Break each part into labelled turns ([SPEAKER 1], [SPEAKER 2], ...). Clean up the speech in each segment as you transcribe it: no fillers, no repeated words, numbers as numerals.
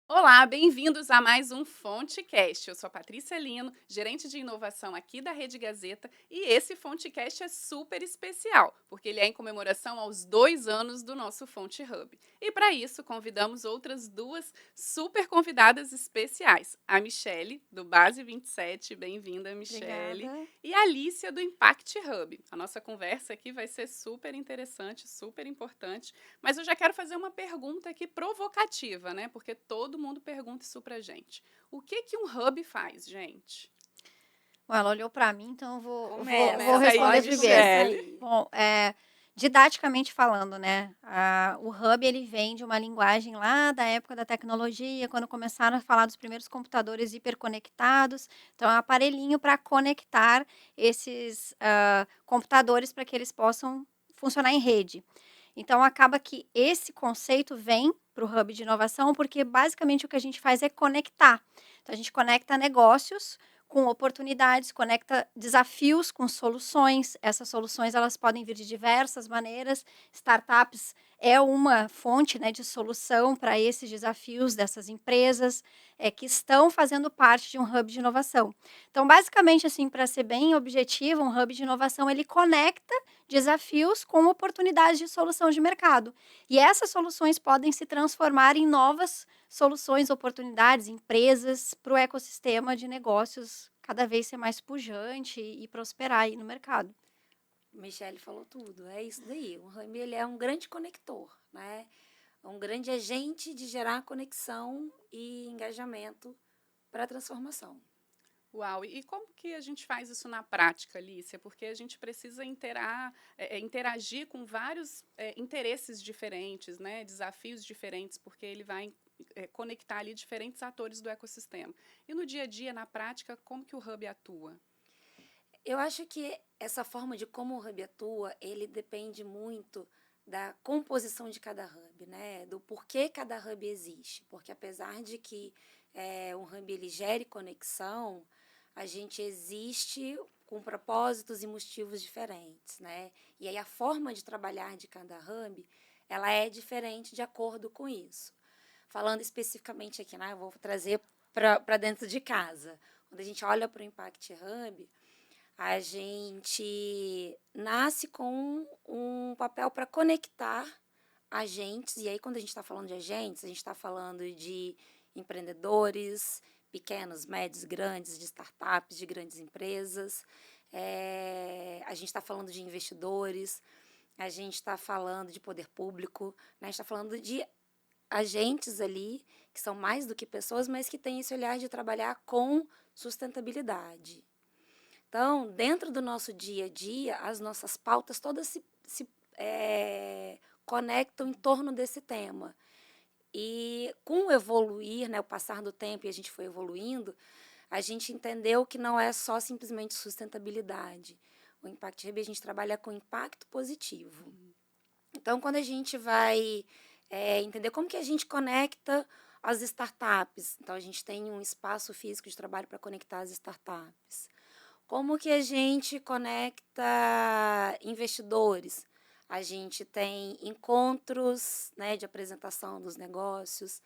[SPEAKER 1] Olá, bem-vindos a mais um FonteCast. Eu sou a Patrícia Lino, gerente de inovação aqui da Rede Gazeta, e esse FonteCast é super especial, porque ele é em comemoração aos 2 anos do nosso Fonte Hub. E para isso, convidamos outras duas super convidadas especiais, a Michele, do Base 27, bem-vinda, Michele,
[SPEAKER 2] Obrigada.
[SPEAKER 1] e a Alicia, do Impact Hub. A nossa conversa aqui vai ser super interessante, super importante, mas eu já quero fazer uma pergunta aqui provocativa, né? Porque todo mundo pergunta isso pra gente. O que que um hub faz, gente?
[SPEAKER 2] Bom, ela olhou para mim, então eu vou
[SPEAKER 1] Começa aí,
[SPEAKER 2] responder
[SPEAKER 3] Pode
[SPEAKER 2] primeiro.
[SPEAKER 3] começar
[SPEAKER 1] Michele.
[SPEAKER 3] aí.
[SPEAKER 2] Bom, didaticamente falando, né, o hub ele vem de uma linguagem lá da época da tecnologia, quando começaram a falar dos primeiros computadores hiperconectados. Então, é um aparelhinho para conectar esses computadores para que eles possam funcionar em rede. Então, acaba que esse conceito vem para o hub de inovação, porque basicamente o que a gente faz é conectar. Então, a gente conecta negócios com oportunidades, conecta desafios com soluções. Essas soluções elas podem vir de diversas maneiras. Startups é uma fonte, né, de solução para esses desafios dessas empresas que estão fazendo parte de um hub de inovação. Então, basicamente, assim, para ser bem objetivo, um hub de inovação ele conecta desafios com oportunidades de solução de mercado. E essas soluções podem se transformar em novas soluções, oportunidades, empresas para o ecossistema de negócios cada vez ser mais pujante e prosperar aí no mercado.
[SPEAKER 3] Michele falou tudo, é isso daí. O Rami ele é um grande conector, né? É um grande agente de gerar conexão e engajamento para a transformação.
[SPEAKER 1] Uau, e como que a gente faz isso na prática, Alicia? Porque a gente precisa interagir com vários interesses diferentes, né? Desafios diferentes, porque ele vai conectar ali diferentes atores do ecossistema. E no dia a dia, na prática, como que o Hub atua?
[SPEAKER 3] Eu acho que essa forma de como o hub atua, ele depende muito da composição de cada hub, né? Do porquê cada hub existe. Porque apesar de que um hub ele gere conexão, a gente existe com propósitos e motivos diferentes, né? E aí a forma de trabalhar de cada hub, ela é diferente de acordo com isso. Falando especificamente aqui, né? Eu vou trazer para dentro de casa. Quando a gente olha para o Impact Hub, a gente nasce com um papel para conectar agentes, e aí, quando a gente está falando de agentes, a gente está falando de empreendedores, pequenos, médios, grandes, de startups, de grandes empresas. A gente está falando de investidores, a gente está falando de poder público, né? A gente está falando de agentes ali que são mais do que pessoas, mas que têm esse olhar de trabalhar com sustentabilidade. Então, dentro do nosso dia a dia, as nossas pautas todas se conectam em torno desse tema. E com o evoluir, né, o passar do tempo e a gente foi evoluindo, a gente entendeu que não é só simplesmente sustentabilidade. O Impact Hub, a gente trabalha com impacto positivo. Então, quando a gente vai entender como que a gente conecta as startups, então a gente tem um espaço físico de trabalho para conectar as startups. Como que a gente conecta investidores? A gente tem encontros, né, de apresentação dos negócios,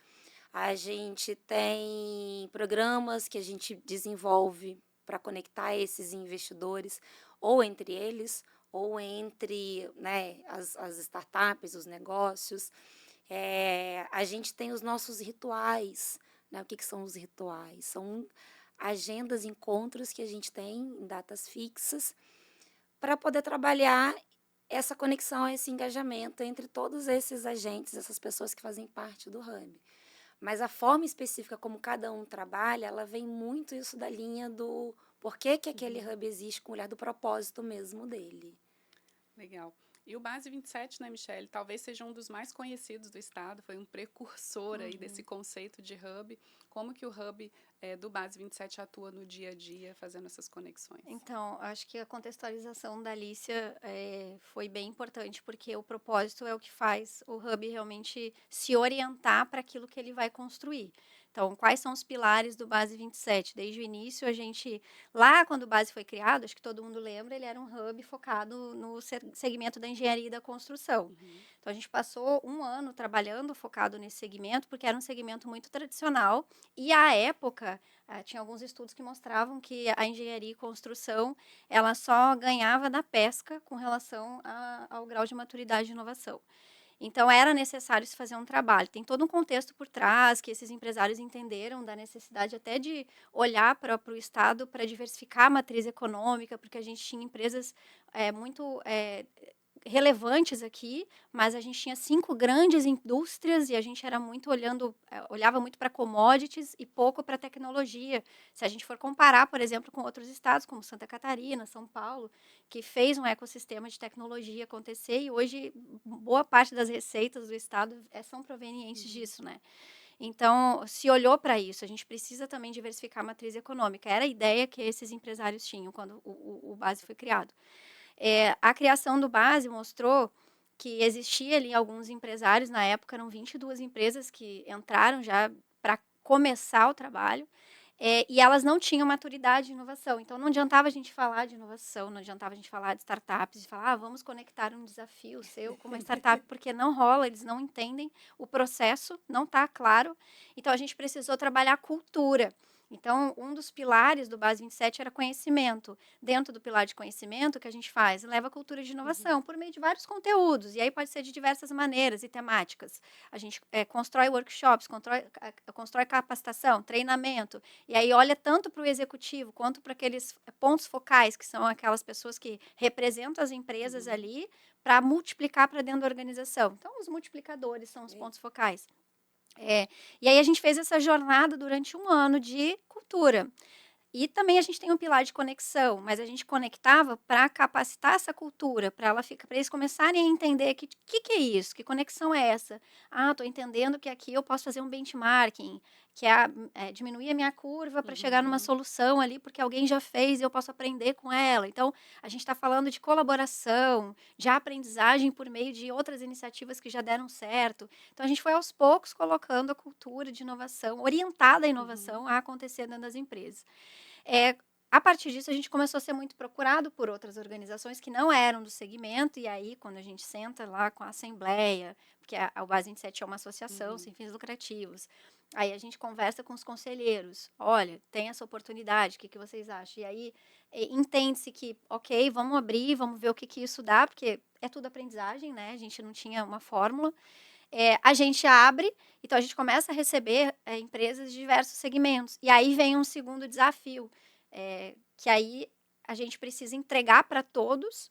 [SPEAKER 3] a gente tem programas que a gente desenvolve para conectar esses investidores, ou entre eles, ou entre, né, as startups, os negócios. A gente tem os nossos rituais. Né? O que são os rituais? São agendas, encontros que a gente tem em datas fixas para poder trabalhar essa conexão, esse engajamento entre todos esses agentes, essas pessoas que fazem parte do Hub. Mas a forma específica como cada um trabalha, ela vem muito isso da linha do porquê que aquele Hub existe, com o olhar do propósito mesmo dele.
[SPEAKER 1] Legal. E o Base 27, né, Michele, talvez seja um dos mais conhecidos do estado, foi um precursor aí desse conceito de hub. Como que o hub do Base 27 atua no dia a dia, fazendo essas conexões?
[SPEAKER 2] Então, acho que a contextualização da Alicia foi bem importante, porque o propósito é o que faz o hub realmente se orientar para aquilo que ele vai construir. Então, quais são os pilares do Base 27? Desde o início, a gente, lá quando o Base foi criado, acho que todo mundo lembra, ele era um hub focado no segmento da engenharia e da construção.
[SPEAKER 1] Uhum.
[SPEAKER 2] Então, a gente passou um ano trabalhando focado nesse segmento, porque era um segmento muito tradicional, e à época, tinha alguns estudos que mostravam que a engenharia e construção, ela só ganhava da pesca com relação ao grau de maturidade de inovação. Então, era necessário se fazer um trabalho. Tem todo um contexto por trás que esses empresários entenderam da necessidade até de olhar para o Estado para diversificar a matriz econômica, porque a gente tinha empresas muito relevantes aqui, mas a gente tinha 5 grandes indústrias e a gente era muito olhava muito para commodities e pouco para tecnologia. Se a gente for comparar, por exemplo, com outros estados, como Santa Catarina, São Paulo, que fez um ecossistema de tecnologia acontecer e hoje boa parte das receitas do estado são provenientes disso, né? Então, se olhou para isso, a gente precisa também diversificar a matriz econômica. Era a ideia que esses empresários tinham quando o Base foi criado. A criação do Base mostrou que existia ali alguns empresários, na época eram 22 empresas que entraram já para começar o trabalho, e elas não tinham maturidade de inovação. Então, não adiantava a gente falar de inovação, não adiantava a gente falar de startups, de falar, vamos conectar um desafio seu com uma startup, porque não rola, eles não entendem o processo, não está claro. Então, a gente precisou trabalhar cultura. Então, um dos pilares do Base 27 era conhecimento. Dentro do pilar de conhecimento, o que a gente faz? Leva a cultura de inovação por meio de vários conteúdos, e aí pode ser de diversas maneiras e temáticas. A gente constrói workshops, constrói capacitação, treinamento, e aí olha tanto para o executivo quanto para aqueles pontos focais, que são aquelas pessoas que representam as empresas ali, para multiplicar para dentro da organização. Então, os multiplicadores são os pontos focais. E aí a gente fez essa jornada durante um ano de cultura. E também a gente tem um pilar de conexão, mas a gente conectava para capacitar essa cultura, para eles começarem a entender que é isso, que conexão é essa? Ah, estou entendendo que aqui eu posso fazer um benchmarking, que é diminuir a minha curva para chegar numa solução ali, porque alguém já fez e eu posso aprender com ela. Então, a gente está falando de colaboração, de aprendizagem por meio de outras iniciativas que já deram certo. Então, a gente foi aos poucos colocando a cultura de inovação, orientada à inovação, a acontecer dentro das empresas. A partir disso, a gente começou a ser muito procurado por outras organizações que não eram do segmento, e aí, quando a gente senta lá com a assembleia, porque o Base 27 é uma associação sem fins lucrativos, aí a gente conversa com os conselheiros, olha, tem essa oportunidade, o que vocês acham? E aí, entende-se que, ok, vamos abrir, vamos ver o que isso dá, porque é tudo aprendizagem, né? A gente não tinha uma fórmula. A gente abre, então a gente começa a receber empresas de diversos segmentos. E aí vem um segundo desafio, que aí a gente precisa entregar para todos,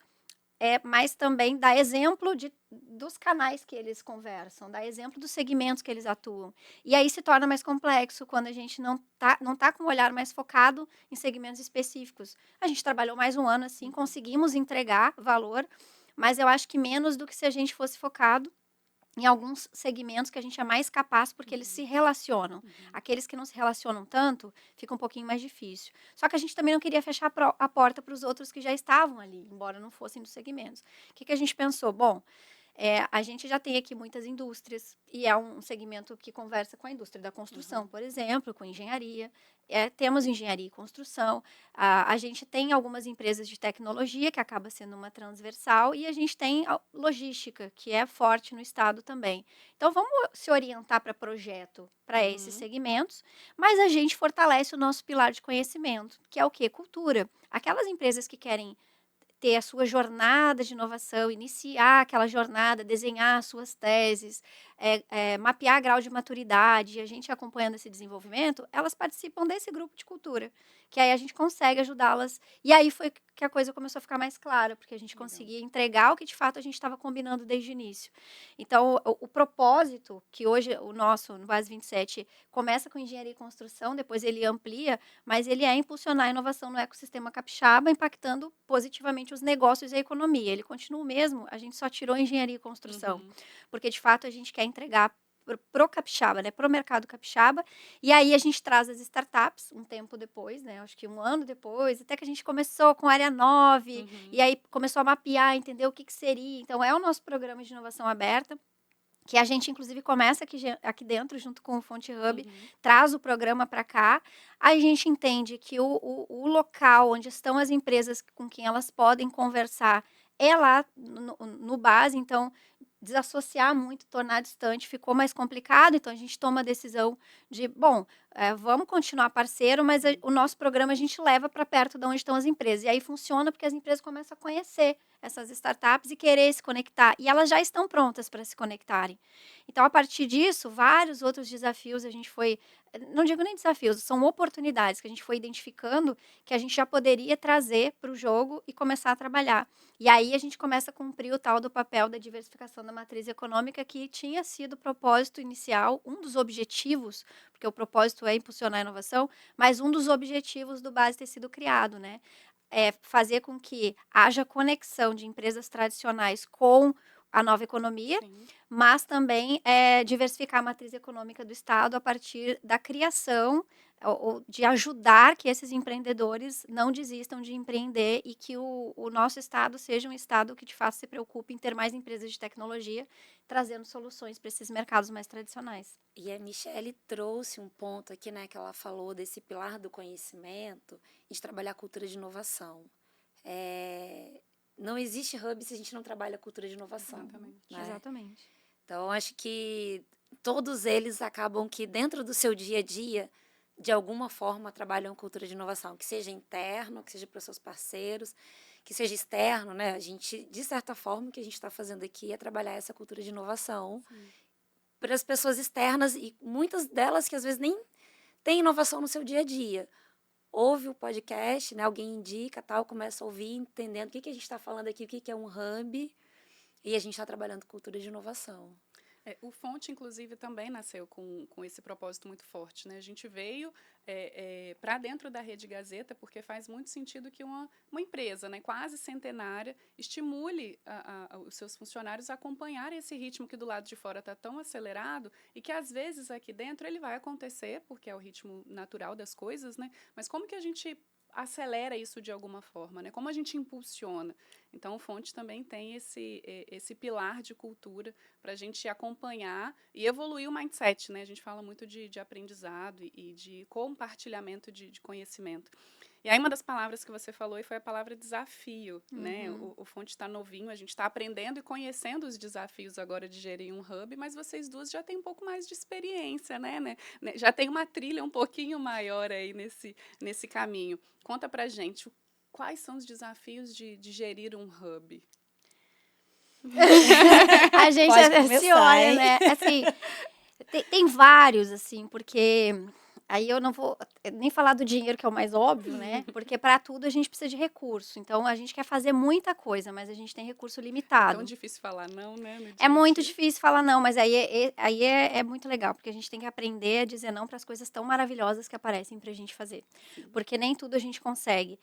[SPEAKER 2] mas também dar exemplo dos canais que eles conversam, dar exemplo dos segmentos que eles atuam. E aí se torna mais complexo quando a gente não tá com um olhar mais focado em segmentos específicos. A gente trabalhou mais um ano assim, conseguimos entregar valor, mas eu acho que menos do que se a gente fosse focado em alguns segmentos que a gente é mais capaz, porque eles se relacionam. Aqueles que não se relacionam tanto, fica um pouquinho mais difícil. Só que a gente também não queria fechar a porta para os outros que já estavam ali, embora não fossem dos segmentos. O que a gente pensou? Bom, a gente já tem aqui muitas indústrias, e é um segmento que conversa com a indústria da construção, por exemplo, com engenharia. Temos engenharia e construção. A gente tem algumas empresas de tecnologia, que acaba sendo uma transversal, e a gente tem a logística, que é forte no estado também. Então, vamos se orientar para projeto para esses segmentos, mas a gente fortalece o nosso pilar de conhecimento, que é o quê? Cultura. Aquelas empresas que querem ter a sua jornada de inovação, iniciar aquela jornada, desenhar suas teses, mapear grau de maturidade, e a gente acompanhando esse desenvolvimento, elas participam desse grupo de cultura, que aí a gente consegue ajudá-las. E aí foi que a coisa começou a ficar mais clara, porque a gente conseguia entregar o que de fato a gente estava combinando desde o início. Então, o propósito, que hoje o nosso, no Base 27, começa com engenharia e construção, depois ele amplia, mas ele é impulsionar a inovação no ecossistema capixaba, impactando positivamente os negócios e a economia. Ele continua o mesmo, a gente só tirou engenharia e construção, porque de fato a gente quer entregar pro capixaba, né, pro mercado capixaba, e aí a gente traz as startups um tempo depois, né, acho que um ano depois, até que a gente começou com a área 9, e aí começou a mapear, entender o que seria. Então, é o nosso programa de inovação aberta, que a gente, inclusive, começa aqui dentro, junto com o Fonte Hub,
[SPEAKER 1] Uhum.
[SPEAKER 2] traz o programa para cá. Aí a gente entende que o local onde estão as empresas com quem elas podem conversar é lá no base, então desassociar muito, tornar distante, ficou mais complicado, então a gente toma a decisão de, bom, vamos continuar parceiro, mas o nosso programa a gente leva para perto de onde estão as empresas. E aí funciona porque as empresas começam a conhecer essas startups e querer se conectar. E elas já estão prontas para se conectarem. Então, a partir disso, vários outros desafios a gente foi, não digo nem desafios, são oportunidades que a gente foi identificando que a gente já poderia trazer para o jogo e começar a trabalhar. E aí a gente começa a cumprir o tal do papel da diversificação da matriz econômica, que tinha sido o propósito inicial, um dos objetivos, porque o propósito é impulsionar a inovação, mas um dos objetivos do Base ter sido criado, né? É fazer com que haja conexão de empresas tradicionais com a nova economia,
[SPEAKER 1] Sim.
[SPEAKER 2] mas também diversificar a matriz econômica do Estado a partir da criação ou de ajudar que esses empreendedores não desistam de empreender e que o nosso Estado seja um Estado que, de fato, se preocupe em ter mais empresas de tecnologia, trazendo soluções para esses mercados mais tradicionais.
[SPEAKER 3] E a Michelle trouxe um ponto aqui, né, que ela falou desse pilar do conhecimento e de trabalhar a cultura de inovação. Não existe hub se a gente não trabalha a cultura de inovação.
[SPEAKER 1] Exatamente.
[SPEAKER 3] Né?
[SPEAKER 2] Exatamente.
[SPEAKER 3] Então, acho que todos eles acabam que dentro do seu dia a dia, de alguma forma, trabalham cultura de inovação, que seja interno, que seja para os seus parceiros, que seja externo, né? A gente, de certa forma, o que a gente está fazendo aqui é trabalhar essa cultura de inovação para as pessoas externas e muitas delas que às vezes nem têm inovação no seu dia a dia. Ouve o podcast, né? Alguém indica, tal, começa a ouvir, entendendo o que a gente está falando aqui, o que é um hub, e a gente está trabalhando cultura de inovação.
[SPEAKER 1] O Fonte, inclusive, também nasceu com esse propósito muito forte. Né? A gente veio para dentro da Rede Gazeta porque faz muito sentido que uma empresa, né, quase centenária estimule os seus funcionários a acompanharem esse ritmo que do lado de fora está tão acelerado e que, às vezes, aqui dentro ele vai acontecer, porque é o ritmo natural das coisas, né? Mas como que a gente acelera isso de alguma forma, né? Como a gente impulsiona? Então, o Fonte também tem esse pilar de cultura para a gente acompanhar e evoluir o mindset, né? A gente fala muito de aprendizado e de compartilhamento de conhecimento. E aí, uma das palavras que você falou foi a palavra desafio, né? O Fonte está novinho, a gente está aprendendo e conhecendo os desafios agora de gerir um hub, mas vocês duas já têm um pouco mais de experiência, né? Já tem uma trilha um pouquinho maior aí nesse caminho. Conta pra gente, quais são os desafios de gerir um hub?
[SPEAKER 2] A gente
[SPEAKER 3] Pode
[SPEAKER 2] se
[SPEAKER 3] começar,
[SPEAKER 2] olha,
[SPEAKER 3] hein?
[SPEAKER 2] né? Assim, tem vários, assim, porque aí eu não vou nem falar do dinheiro, que é o mais óbvio, né? Porque para tudo a gente precisa de recurso. Então a gente quer fazer muita coisa, mas a gente tem recurso
[SPEAKER 1] É tão
[SPEAKER 2] limitado.
[SPEAKER 1] difícil falar não, né? No dia
[SPEAKER 2] É
[SPEAKER 1] a
[SPEAKER 2] muito
[SPEAKER 1] dia.
[SPEAKER 2] difícil falar não, mas aí é muito legal, porque a gente tem que aprender a dizer não para as coisas tão maravilhosas que aparecem para a gente fazer.
[SPEAKER 1] Sim.
[SPEAKER 2] Porque nem tudo a gente consegue.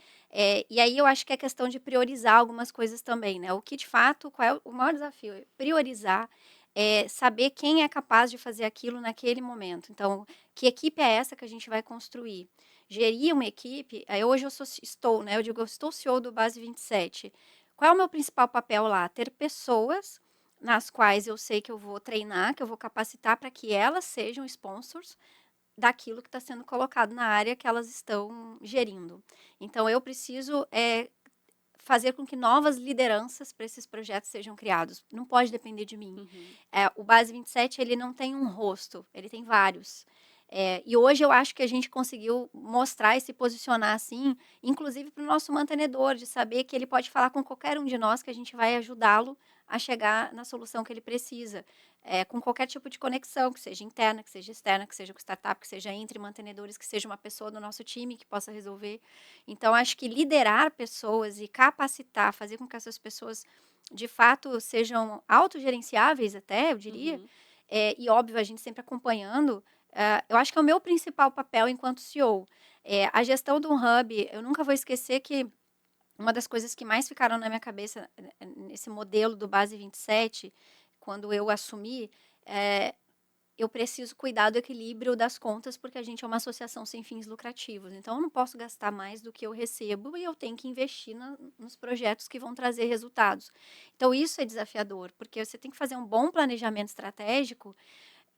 [SPEAKER 2] E aí eu acho que é questão de priorizar algumas coisas também, né? O que de fato, qual é o maior desafio? É priorizar, saber quem é capaz de fazer aquilo naquele momento. Então, que equipe é essa que a gente vai construir? Gerir uma equipe, hoje estou, né? Eu digo, eu estou CEO do Base 27. Qual é o meu principal papel lá? Ter pessoas nas quais eu sei que eu vou treinar, que eu vou capacitar para que elas sejam sponsors daquilo que está sendo colocado na área que elas estão gerindo. Então, eu preciso fazer com que novas lideranças para esses projetos sejam criados. Não pode depender de mim. O Base 27, ele não tem um rosto, ele tem vários. E hoje eu acho que a gente conseguiu mostrar e se posicionar assim, inclusive para o nosso mantenedor, de saber que ele pode falar com qualquer um de nós, que a gente vai ajudá-lo a chegar na solução que ele precisa. Com qualquer tipo de conexão, que seja interna, que seja externa, que seja com startup, que seja entre mantenedores, que seja uma pessoa do nosso time que possa resolver. Então, acho que liderar pessoas e capacitar, fazer com que essas pessoas, de fato, sejam autogerenciáveis até, eu diria, e óbvio, a gente sempre acompanhando, eu acho que é o meu principal papel enquanto CEO. A gestão de um hub, eu nunca vou esquecer que uma das coisas que mais ficaram na minha cabeça nesse modelo do Base 27, quando eu assumi, eu preciso cuidar do equilíbrio das contas, porque a gente é uma associação sem fins lucrativos. Então, eu não posso gastar mais do que eu recebo e eu tenho que investir nos projetos que vão trazer resultados. Então, isso é desafiador, porque você tem que fazer um bom planejamento estratégico,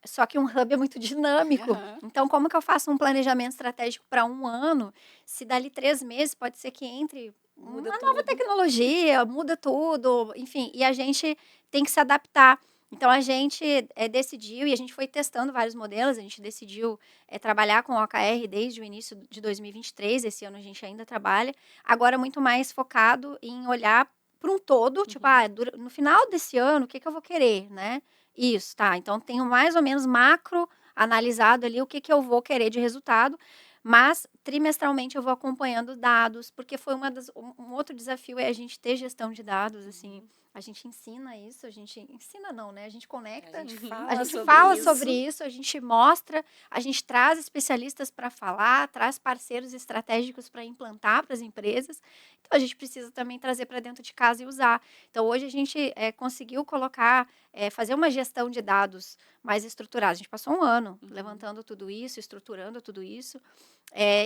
[SPEAKER 2] só que um hub é muito dinâmico.
[SPEAKER 1] Aham.
[SPEAKER 2] Então, como que eu faço um planejamento estratégico para um ano, se dali 3 meses pode ser que entre
[SPEAKER 3] Muda
[SPEAKER 2] uma nova
[SPEAKER 3] tudo.
[SPEAKER 2] tecnologia, muda tudo, enfim, e a gente tem que se adaptar. Então, a gente decidiu, e a gente foi testando vários modelos, a gente decidiu trabalhar com o OKR desde o início de 2023, esse ano a gente ainda trabalha, agora muito mais focado em olhar para um todo, tipo,
[SPEAKER 1] Uhum.
[SPEAKER 2] no final desse ano, o que eu vou querer, né? Isso, tá. Então, tenho mais ou menos macro analisado ali o que eu vou querer de resultado, mas trimestralmente eu vou acompanhando dados, porque foi um outro desafio é a gente ter gestão de dados, assim,
[SPEAKER 1] Uhum.
[SPEAKER 2] a gente ensina isso, a gente ensina não, né? A gente
[SPEAKER 3] A
[SPEAKER 2] conecta,
[SPEAKER 3] gente
[SPEAKER 1] Uhum.
[SPEAKER 2] a
[SPEAKER 3] fala
[SPEAKER 2] gente
[SPEAKER 3] sobre
[SPEAKER 2] fala sobre
[SPEAKER 3] isso.
[SPEAKER 2] isso, a gente mostra, a gente traz especialistas para falar, traz parceiros estratégicos para implantar para as empresas. Então, a gente precisa também trazer para dentro de casa e usar. Então, hoje a gente conseguiu colocar, fazer uma gestão de dados mais estruturada. A gente passou um ano
[SPEAKER 1] Uhum.
[SPEAKER 2] levantando tudo isso, estruturando tudo isso.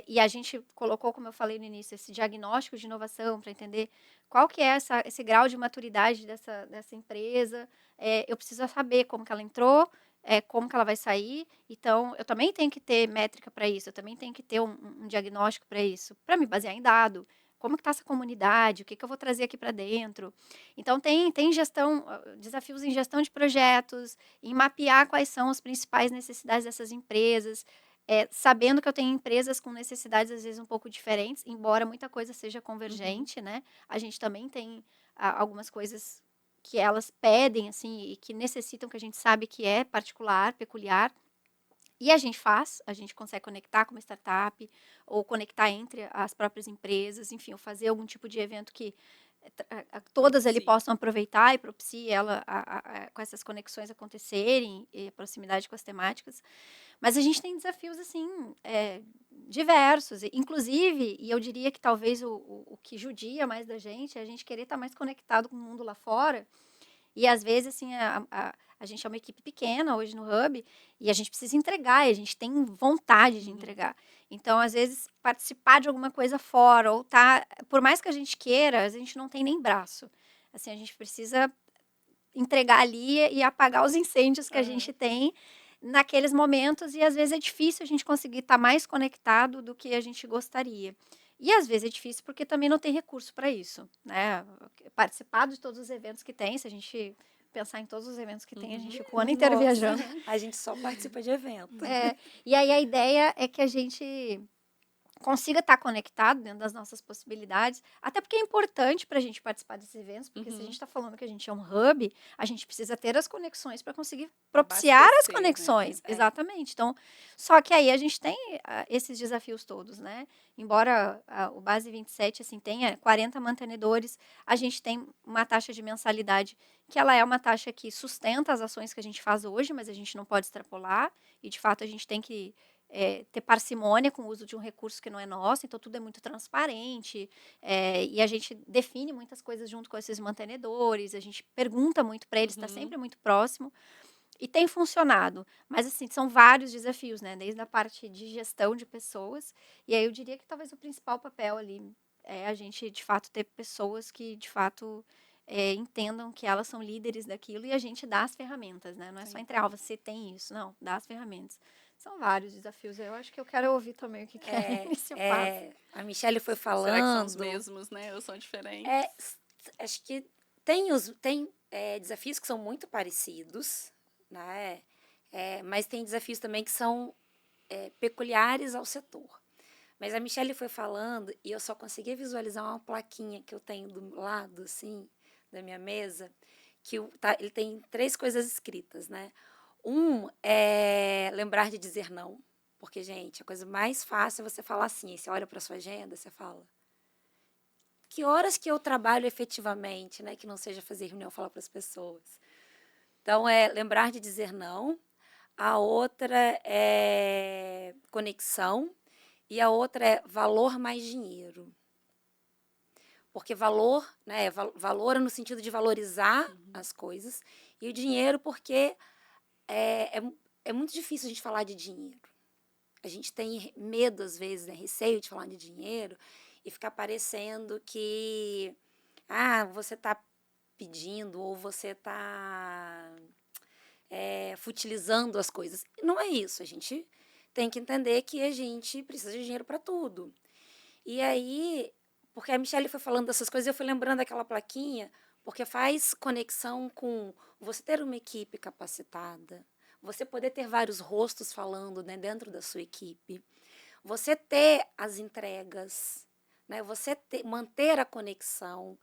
[SPEAKER 2] E a gente colocou, como eu falei no início, esse diagnóstico de inovação para entender qual que é esse grau de maturidade dessa empresa. Eu preciso saber como que ela entrou, como que ela vai sair. Então, eu também tenho que ter métrica para isso, eu também tenho que ter um diagnóstico para isso, para me basear em dado. Como que está essa comunidade? O que eu vou trazer aqui para dentro? Então, tem gestão, desafios em gestão de projetos, em mapear quais são as principais necessidades dessas empresas, sabendo que eu tenho empresas com necessidades, às vezes, um pouco diferentes, embora muita coisa seja
[SPEAKER 1] Uhum.
[SPEAKER 2] convergente, né? A gente também tem algumas coisas que elas pedem, assim, e que necessitam, que a gente sabe que é particular, peculiar, e a gente faz, a gente consegue conectar com uma startup, ou conectar entre as próprias empresas, enfim, ou fazer algum tipo de evento que todas ali
[SPEAKER 1] Propicie.
[SPEAKER 2] possam aproveitar e propicie ela com essas conexões acontecerem, e a proximidade com as temáticas. Mas a gente tem desafios, assim, diversos, inclusive, e eu diria que talvez o que judia mais da gente é a gente querer estar mais conectado com o mundo lá fora, e às vezes, assim, a gente é uma equipe pequena hoje no Hub, e a gente precisa entregar, e a gente tem vontade de
[SPEAKER 1] Uhum.
[SPEAKER 2] entregar. Então, às vezes, participar de alguma coisa fora, ou tá, por mais que a gente queira, a gente não tem nem braço. Assim, a gente precisa entregar ali e apagar os incêndios que a
[SPEAKER 1] Aham.
[SPEAKER 2] gente tem naqueles momentos, e às vezes é difícil a gente conseguir estar mais conectado do que a gente gostaria. E às vezes é difícil porque também não tem recurso para isso, né? Participar de todos os eventos que tem, se a gente pensar em todos os eventos que tem, a gente
[SPEAKER 1] Uhum.
[SPEAKER 2] fica o ano inteiro
[SPEAKER 3] Nossa,
[SPEAKER 2] viajando.
[SPEAKER 3] a gente só participa de evento.
[SPEAKER 2] E aí a ideia é que a gente consiga estar conectado dentro das nossas possibilidades, até porque é importante para a gente participar desses eventos, porque se a gente
[SPEAKER 1] Uhum.
[SPEAKER 2] está falando que a gente é um hub, a gente precisa ter as conexões para conseguir propiciar as
[SPEAKER 1] Abastecer, né?
[SPEAKER 2] conexões,
[SPEAKER 3] É.
[SPEAKER 2] exatamente. Então, só que aí a gente tem esses desafios todos, né? Embora o Base 27 assim tenha 40 mantenedores, a gente tem uma taxa de mensalidade que ela é uma taxa que sustenta as ações que a gente faz hoje, mas a gente não pode extrapolar, e de fato a gente tem que ter parcimônia com o uso de um recurso que não é nosso, então tudo é muito transparente, e a gente define muitas coisas junto com esses mantenedores, a gente pergunta muito para eles, está
[SPEAKER 1] Uhum.
[SPEAKER 2] sempre muito próximo, e tem funcionado. Mas, assim, são vários desafios, né? Desde a parte de gestão de pessoas, e aí eu diria que talvez o principal papel ali é a gente, de fato, ter pessoas que, de fato, entendam que elas são líderes daquilo, e a gente dá as ferramentas, né? Não é só
[SPEAKER 1] Sim.
[SPEAKER 2] entregar, você tem isso, não, dá as ferramentas. São vários desafios. Eu acho que eu quero ouvir também o que, que a Início passa.
[SPEAKER 3] A Michelle foi
[SPEAKER 1] Será que são os
[SPEAKER 3] falando.
[SPEAKER 1] mesmos, né? Ou são
[SPEAKER 3] É,
[SPEAKER 1] diferentes?
[SPEAKER 3] acho que tem desafios que são muito parecidos, né? Mas tem desafios também que são peculiares ao setor. Mas a Michelle foi falando e eu só conseguia visualizar uma plaquinha que eu tenho do lado, assim, da minha mesa, que ele tem 3 coisas escritas, né? Um é lembrar de dizer não, porque, gente, a coisa mais fácil é você falar assim, aí você olha para sua agenda, você fala, que horas que eu trabalho efetivamente, né? Que não seja fazer reunião, falar para as pessoas. Então, é lembrar de dizer não. A outra é conexão. E a outra é valor mais dinheiro. Porque valor, né? Valor no sentido de valorizar
[SPEAKER 1] Uhum.
[SPEAKER 3] as coisas. E o dinheiro porque é é muito difícil a gente falar de dinheiro. A gente tem medo, às vezes, né, receio de falar de dinheiro e ficar parecendo que você está pedindo ou você está futilizando as coisas. Não é isso. A gente tem que entender que a gente precisa de dinheiro para tudo. E aí, porque a Michelle foi falando dessas coisas, eu fui lembrando daquela plaquinha, porque faz conexão com você ter uma equipe capacitada, você poder ter vários rostos falando, né, dentro da sua equipe, você ter as entregas, né, manter a conexão.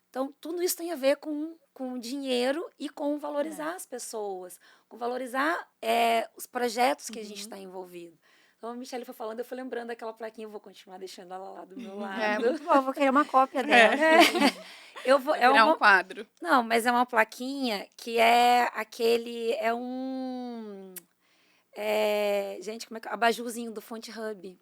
[SPEAKER 3] Então, tudo isso tem a ver com dinheiro e com valorizar as pessoas, com valorizar os projetos que a gente está envolvido. Então, a Michelle foi falando, eu fui lembrando daquela plaquinha, eu vou continuar deixando ela lá do meu lado.
[SPEAKER 2] Muito bom, vou querer uma cópia dela.
[SPEAKER 1] Vai virar um quadro.
[SPEAKER 3] Não, mas é uma plaquinha que é gente, como é que abajurzinho do Fonte Hub.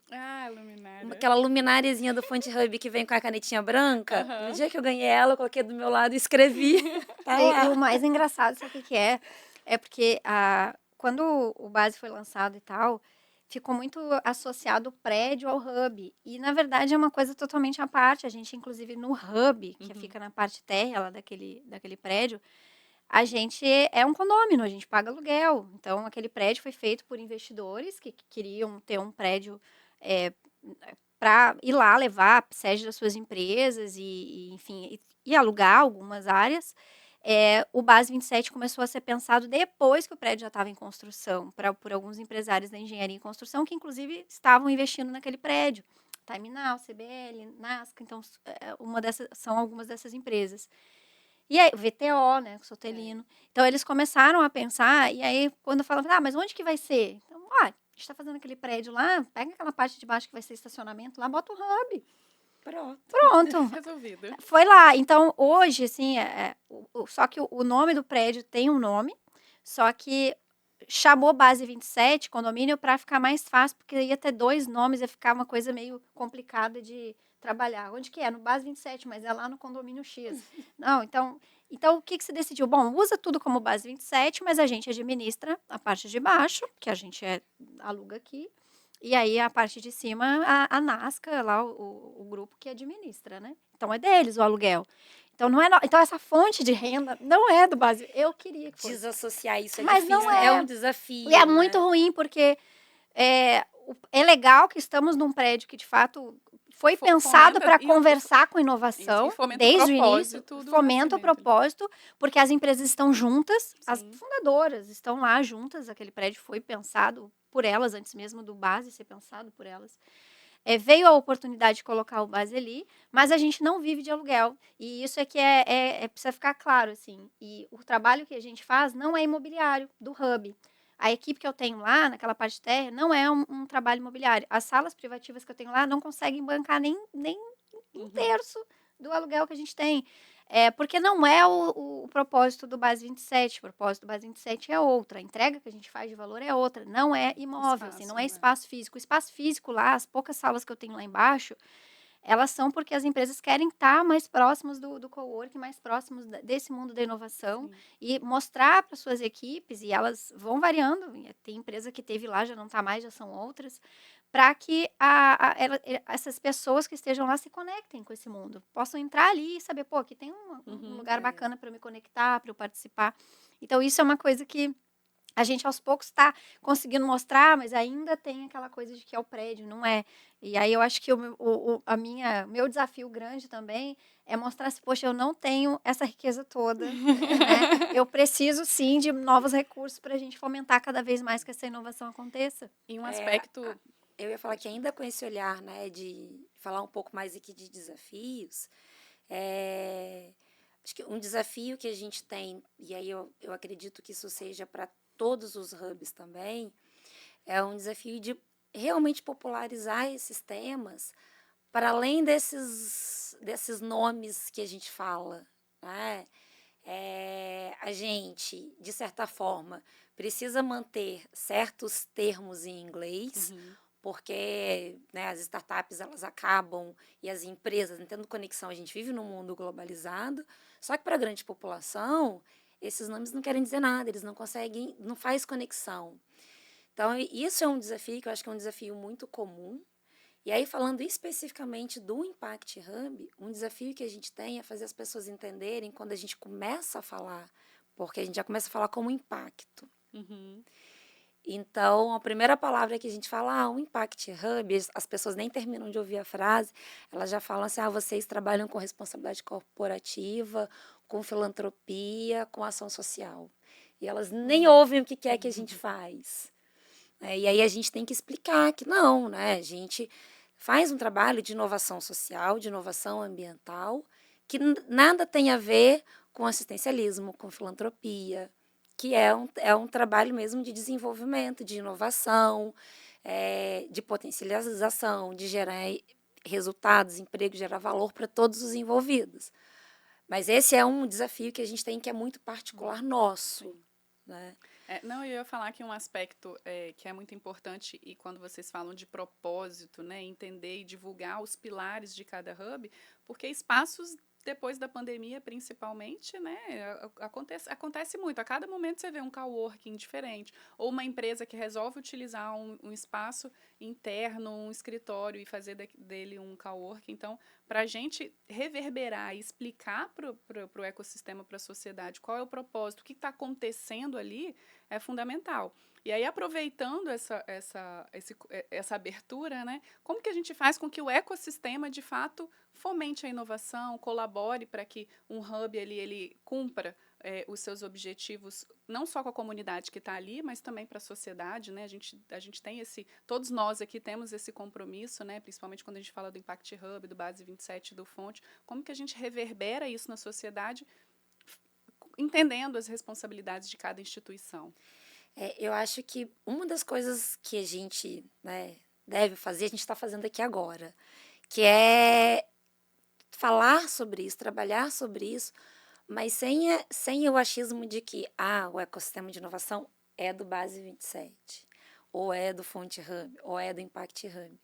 [SPEAKER 1] Luminária.
[SPEAKER 3] Aquela luminariazinha do Fonte Hub que vem com a canetinha branca. No dia que eu ganhei ela, eu coloquei do meu lado e escrevi. Tá lá.
[SPEAKER 2] E o mais engraçado, sabe o que é? É porque quando o Base foi lançado e tal, ficou muito associado o prédio ao hub. E, na verdade, é uma coisa totalmente à parte. A gente, inclusive, no hub, que fica na parte térrea lá daquele prédio, a gente é um condômino, a gente paga aluguel. Então, aquele prédio foi feito por investidores que queriam ter um prédio para ir lá levar a sede das suas empresas enfim, e alugar algumas áreas. O Base 27 começou a ser pensado depois que o prédio já estava em construção, por alguns empresários da engenharia em construção, que inclusive estavam investindo naquele prédio. Time Now, CBL, Nasca, então são algumas dessas empresas. E aí, o VTO, né, o Sotelino. Então, eles começaram a pensar, e aí, quando falavam, mas onde que vai ser? Então, a gente está fazendo aquele prédio lá, pega aquela parte de baixo que vai ser estacionamento lá, bota o hub. Pronto.
[SPEAKER 1] Resolvido.
[SPEAKER 2] Foi lá. Então, hoje, assim, só que o nome do prédio tem um nome, só que chamou Base 27, condomínio, para ficar mais fácil, porque ia ter 2 nomes, ia ficar uma coisa meio complicada de trabalhar. Onde que é? No Base 27, mas é lá no condomínio X. Não, então o que se decidiu? Bom, usa tudo como Base 27, mas a gente administra a parte de baixo, que a gente aluga aqui, e aí a parte de cima, a Nasca, lá o grupo que administra, né? Então é deles o aluguel. Então não é então essa fonte de renda não é do Base. Eu queria que fosse.
[SPEAKER 3] Desassociar isso é
[SPEAKER 2] Mas
[SPEAKER 3] difícil,
[SPEAKER 2] não
[SPEAKER 3] né?
[SPEAKER 2] é.
[SPEAKER 3] É um desafio.
[SPEAKER 2] E é muito ruim, porque é legal que estamos num prédio que, de fato, foi pensado para conversar com inovação, desde o início, fomenta o propósito, porque as empresas estão juntas, as fundadoras estão lá juntas, aquele prédio foi pensado por elas, antes mesmo do Base ser pensado por elas. Veio a oportunidade de colocar o Base ali, mas a gente não vive de aluguel. E isso é que precisa ficar claro, assim. E o trabalho que a gente faz não é imobiliário, do Hub. A equipe que eu tenho lá, naquela parte de terra, não é um trabalho imobiliário. As salas privativas que eu tenho lá não conseguem bancar nem um terço do aluguel que a gente tem. Porque não é o propósito do Base 27. O propósito do Base 27 é outra. A entrega que a gente faz de valor é outra. Não é imóvel, assim, não é espaço físico. O espaço físico lá, as poucas salas que eu tenho lá embaixo, elas são porque as empresas querem estar mais próximas do coworking, mais próximos desse mundo da inovação e mostrar para suas equipes, e elas vão variando, tem empresa que teve lá, já não está mais, já são outras, para que essas pessoas que estejam lá se conectem com esse mundo, possam entrar ali e saber, aqui tem um lugar bacana para eu me conectar, para eu participar. Então, isso é uma coisa que a gente, aos poucos, está conseguindo mostrar, mas ainda tem aquela coisa de que é o prédio, não é? E aí eu acho que meu desafio grande também é mostrar se, poxa, eu não tenho essa riqueza toda, né? Eu preciso, sim, de novos recursos para a gente fomentar cada vez mais que essa inovação aconteça.
[SPEAKER 1] E um aspecto...
[SPEAKER 3] Eu ia falar que ainda com esse olhar, né, de falar um pouco mais aqui de desafios, acho que um desafio que a gente tem, e aí eu acredito que isso seja para todos os hubs também, é um desafio de realmente popularizar esses temas para além desses nomes que a gente fala, né? A gente, de certa forma, precisa manter certos termos em inglês, porque, né, as startups elas acabam e as empresas, tendo conexão, a gente vive num mundo globalizado, só que para a grande população esses nomes não querem dizer nada, eles não conseguem, não faz conexão. Então, isso é um desafio que eu acho que é um desafio muito comum. E aí, falando especificamente do Impact Hub, um desafio que a gente tem é fazer as pessoas entenderem quando a gente começa a falar, porque a gente já começa a falar como impacto.
[SPEAKER 1] Uhum.
[SPEAKER 3] Então, a primeira palavra que a gente fala, um Impact Hub, as pessoas nem terminam de ouvir a frase, elas já falam assim, vocês trabalham com responsabilidade corporativa, com filantropia, com ação social. E elas nem ouvem o que é que a gente faz. E aí a gente tem que explicar que não, né? A gente faz um trabalho de inovação social, de inovação ambiental, que nada tem a ver com assistencialismo, com filantropia, que é um trabalho mesmo de desenvolvimento, de inovação, de potencialização, de gerar resultados, emprego, gerar valor para todos os envolvidos. Mas esse é um desafio que a gente tem que é muito particular nosso, né?
[SPEAKER 1] Não, eu ia falar que um aspecto que é muito importante e quando vocês falam de propósito, né, entender e divulgar os pilares de cada hub, porque espaços depois da pandemia, principalmente, né, acontece muito. A cada momento você vê um coworking diferente ou uma empresa que resolve utilizar um espaço interno, um escritório e fazer dele um coworking. Então, para a gente reverberar e explicar para o ecossistema, para a sociedade, qual é o propósito, o que está acontecendo ali, é fundamental. E aí, aproveitando essa abertura, né, como que a gente faz com que o ecossistema, de fato, fomente a inovação, colabore para que um hub ele cumpra os seus objetivos, não só com a comunidade que está ali, mas também para a sociedade, né? A gente tem todos nós aqui temos esse compromisso, né? Principalmente quando a gente fala do Impact Hub, do Base 27, do Fonte, como que a gente reverbera isso na sociedade, entendendo as responsabilidades de cada instituição.
[SPEAKER 3] Eu acho que uma das coisas que a gente, né, deve fazer, a gente está fazendo aqui agora, que é falar sobre isso, trabalhar sobre isso, mas sem o achismo de que o ecossistema de inovação é do Base 27, ou é do Fonte Hub, ou é do Impact Hub.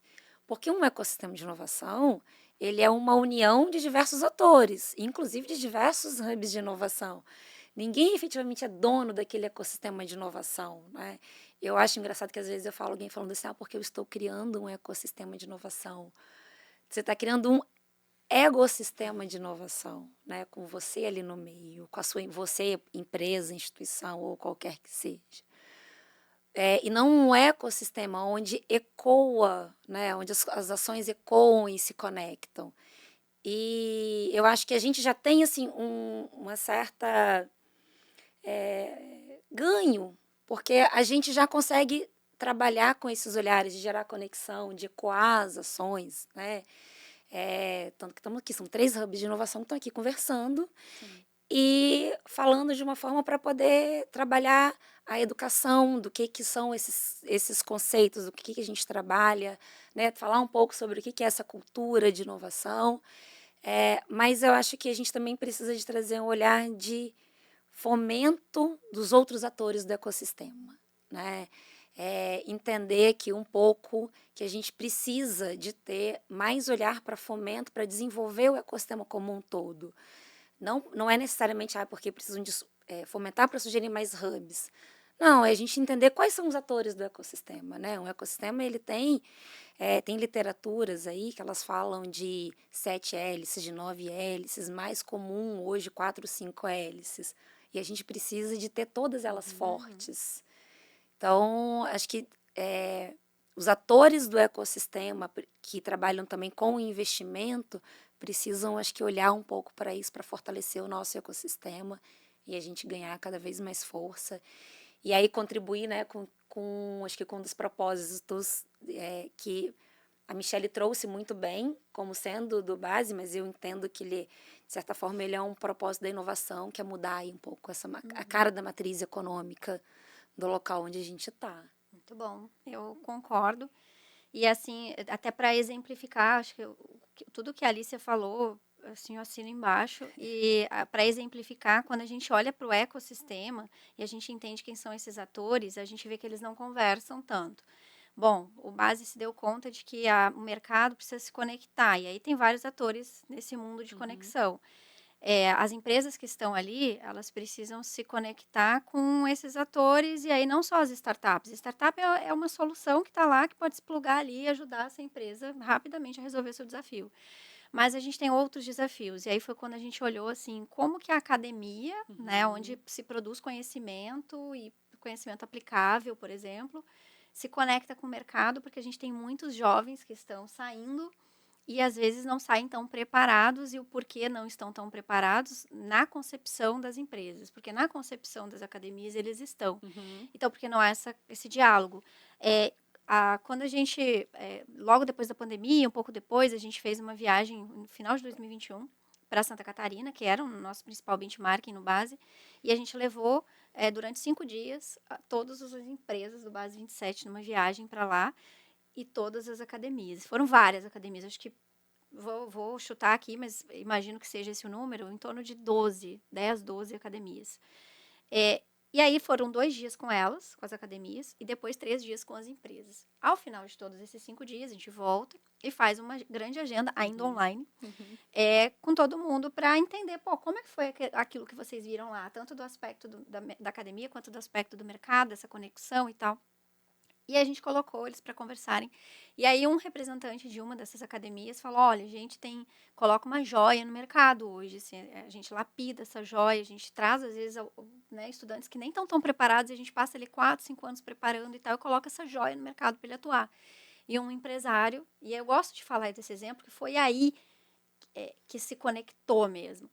[SPEAKER 3] Porque um ecossistema de inovação, ele é uma união de diversos atores, inclusive de diversos hubs de inovação. Ninguém efetivamente é dono daquele ecossistema de inovação, né? Eu acho engraçado que às vezes eu falo alguém falando assim, porque eu estou criando um ecossistema de inovação. Você está criando um ecossistema de inovação, né? Com você ali no meio, com você, empresa, instituição ou qualquer que seja. E não um ecossistema onde ecoa, né? Onde as ações ecoam e se conectam. E eu acho que a gente já tem assim uma certa ganho, porque a gente já consegue trabalhar com esses olhares de gerar conexão, de ecoar as ações, né? Tanto que estamos aqui, são 3 hubs de inovação que estão aqui conversando. Sim. E falando de uma forma para poder trabalhar a educação, do que são esses conceitos, do que a gente trabalha, né? Falar um pouco sobre o que é essa cultura de inovação. Mas eu acho que a gente também precisa de trazer um olhar de fomento dos outros atores do ecossistema, né? Entender que um pouco que a gente precisa de ter mais olhar para fomento, para desenvolver o ecossistema como um todo. Não é necessariamente porque precisam fomentar para sugerir mais hubs. Não, é a gente entender quais são os atores do ecossistema, né? Um ecossistema ele tem literaturas aí que elas falam de 7 hélices, de 9 hélices, mais comum hoje 4, 5 hélices. E a gente precisa de ter todas elas fortes. Então, acho que os atores do ecossistema que trabalham também com o investimento precisam, acho que, olhar um pouco para isso, para fortalecer o nosso ecossistema e a gente ganhar cada vez mais força. E aí contribuir, né, acho que com um dos propósitos que a Michelle trouxe muito bem, como sendo do Base, mas eu entendo que ele, de certa forma, ele é um propósito da inovação, que é mudar aí um pouco a cara da matriz econômica do local onde a gente está.
[SPEAKER 2] Muito bom, eu concordo. E assim, até para exemplificar, acho que tudo que a Alicia falou, assim, eu assino embaixo. E para exemplificar, quando a gente olha para o ecossistema e a gente entende quem são esses atores, a gente vê que eles não conversam tanto. Bom, o Base se deu conta de que o mercado precisa se conectar, e aí tem vários atores nesse mundo de conexão. as empresas que estão ali, elas precisam se conectar com esses atores, e aí não só as startups. Startup é uma solução que está lá, que pode se plugar ali e ajudar essa empresa rapidamente a resolver seu desafio. Mas a gente tem outros desafios. E aí foi quando a gente olhou assim, como que a academia, né, onde se produz conhecimento e conhecimento aplicável, por exemplo, se conecta com o mercado, porque a gente tem muitos jovens que estão saindo e às vezes não saem tão preparados, e o porquê não estão tão preparados na concepção das empresas, porque na concepção das academias eles estão. Então, por que não há esse diálogo? Quando a gente, logo depois da pandemia, um pouco depois, a gente fez uma viagem no final de 2021 para Santa Catarina, que era o nosso principal benchmarking no Base, e a gente levou, durante 5 dias, todas as empresas do Base 27 numa viagem para lá, e todas as academias. Foram várias academias, acho que vou chutar aqui, mas imagino que seja esse o número, em torno de 10, 12 academias. E aí foram 2 dias com elas, com as academias, e depois 3 dias com as empresas. Ao final de todos esses 5 dias, a gente volta e faz uma grande agenda, ainda online, com todo mundo, para entender, como é que foi aquilo que vocês viram lá, tanto do aspecto da academia, quanto do aspecto do mercado, essa conexão e tal. E a gente colocou eles para conversarem. E aí um representante de uma dessas academias falou: olha, a gente coloca uma joia no mercado hoje, assim, a gente lapida essa joia, a gente traz, às vezes, né, estudantes que nem estão tão preparados, e a gente passa ali 4, 5 anos preparando e tal, e coloca essa joia no mercado para ele atuar. E um empresário, e eu gosto de falar desse exemplo, que foi aí que se conectou mesmo.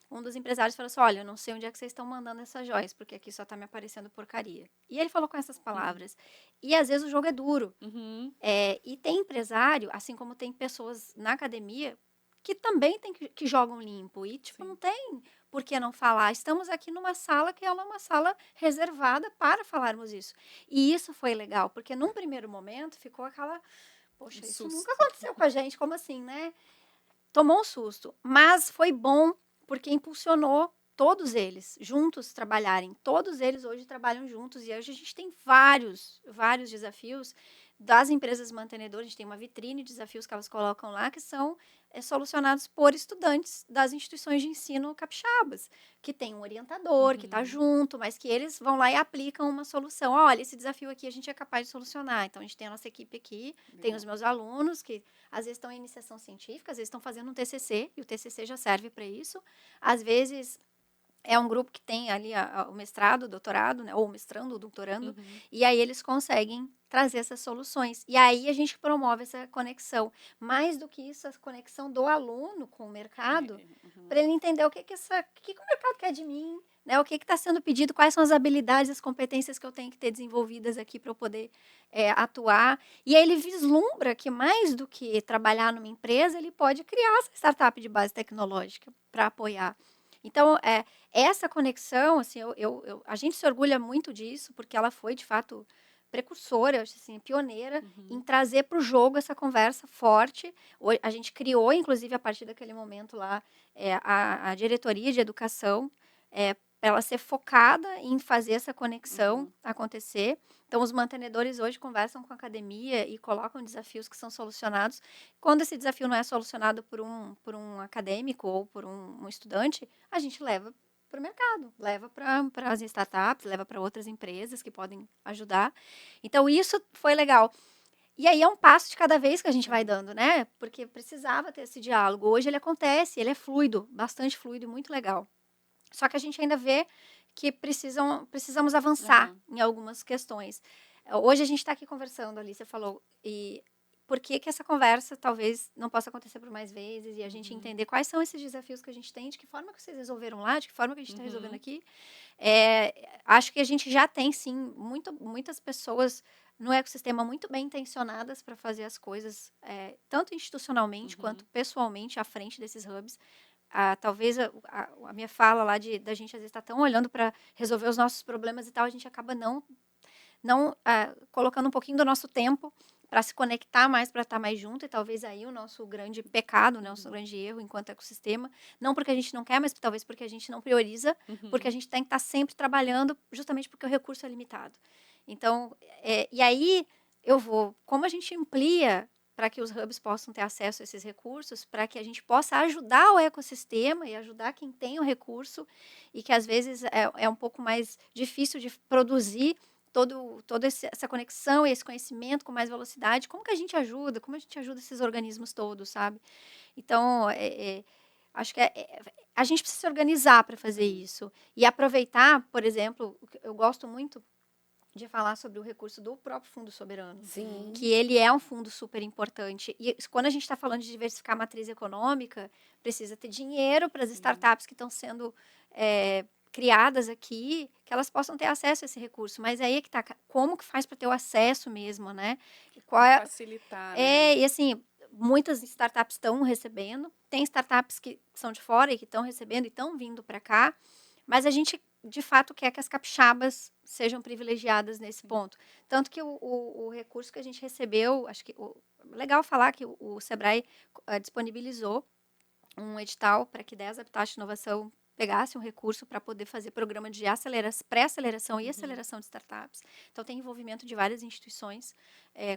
[SPEAKER 2] Um dos empresários falou assim: olha, eu não sei onde é que vocês estão mandando essas joias, porque aqui só está me aparecendo porcaria. E ele falou com essas palavras. E às vezes o jogo é duro. E tem empresário, assim como tem pessoas na academia, que também que jogam limpo. E, não tem por que não falar. Estamos aqui numa sala que ela é uma sala reservada para falarmos isso. E isso foi legal, porque num primeiro momento ficou aquela: poxa, isso nunca aconteceu com a gente, como assim, né? Tomou um susto, mas foi bom, porque impulsionou todos eles juntos trabalharem. Todos eles hoje trabalham juntos, e hoje a gente tem vários desafios das empresas mantenedoras. A gente tem uma vitrine de desafios que elas colocam lá, que são solucionados por estudantes das instituições de ensino capixabas, que tem um orientador que está junto, mas que eles vão lá e aplicam uma solução. Olha, esse desafio aqui a gente é capaz de solucionar. Então, a gente tem a nossa equipe aqui, tem os meus alunos, que às vezes estão em iniciação científica, às vezes estão fazendo um TCC, e o TCC já serve para isso. Às vezes é um grupo que tem ali o mestrado, o doutorado, né, ou o mestrando, o doutorando, e aí eles conseguem trazer essas soluções. E aí a gente promove essa conexão. Mais do que isso, a conexão do aluno com o mercado, para ele entender o que o mercado quer de mim, né, o que está sendo pedido, quais são as habilidades, as competências que eu tenho que ter desenvolvidas aqui para eu poder atuar. E aí ele vislumbra que, mais do que trabalhar numa empresa, ele pode criar essa startup de base tecnológica para apoiar. Então, essa conexão, assim, a gente se orgulha muito disso, porque ela foi, de fato, precursora, assim, pioneira em trazer para o jogo essa conversa forte. A gente criou, inclusive, a partir daquele momento lá, a diretoria de educação, para ela ser focada em fazer essa conexão acontecer. Então, os mantenedores hoje conversam com a academia e colocam desafios que são solucionados. Quando esse desafio não é solucionado por um acadêmico ou por um estudante, a gente leva para o mercado, leva para as startups, leva para outras empresas que podem ajudar. Então, isso foi legal. E aí é um passo de cada vez que a gente vai dando, né? Porque precisava ter esse diálogo. Hoje ele acontece, ele é fluido, bastante fluido e muito legal. Só que a gente ainda vê que precisamos avançar em algumas questões. Hoje a gente está aqui conversando, ali, você falou, e por que essa conversa talvez não possa acontecer por mais vezes, e a gente entender quais são esses desafios que a gente tem, de que forma que vocês resolveram lá, de que forma que a gente está resolvendo aqui. Acho que a gente já tem, sim, muitas pessoas no ecossistema muito bem intencionadas para fazer as coisas, tanto institucionalmente quanto pessoalmente, à frente desses hubs. Talvez a minha fala lá da gente às vezes está tão olhando para resolver os nossos problemas e tal, a gente acaba não colocando um pouquinho do nosso tempo para se conectar mais, para estar mais junto, e talvez aí o nosso grande pecado, né, o nosso grande erro enquanto ecossistema, não porque a gente não quer, mas talvez porque a gente não prioriza, porque a gente tem que estar sempre trabalhando, justamente porque o recurso é limitado. Então, e aí como a gente amplia para que os hubs possam ter acesso a esses recursos, para que a gente possa ajudar o ecossistema e ajudar quem tem o recurso e que às vezes é um pouco mais difícil de produzir toda essa conexão e esse conhecimento com mais velocidade. Como que a gente ajuda? Como a gente ajuda esses organismos todos, sabe? Então, acho que a gente precisa se organizar para fazer isso e aproveitar, por exemplo, eu gosto muito de falar sobre o recurso do próprio Fundo Soberano,
[SPEAKER 3] Sim.
[SPEAKER 2] que ele é um fundo super importante. E quando a gente está falando de diversificar a matriz econômica, precisa ter dinheiro para as startups que estão sendo criadas aqui, que elas possam ter acesso a esse recurso. Mas aí é que tá, como que faz para ter o acesso mesmo, né? Qual
[SPEAKER 1] facilitar, né?
[SPEAKER 2] E assim, muitas startups estão recebendo, tem startups que são de fora e que estão recebendo e estão vindo para cá, mas a gente, de fato, quer que as capixabas sejam privilegiadas nesse ponto. Tanto que o recurso que a gente recebeu, acho que legal falar que o Sebrae disponibilizou um edital para que 10 habitats de inovação pegasse um recurso para poder fazer programa de pré-aceleração e aceleração de startups. Então, tem envolvimento de várias instituições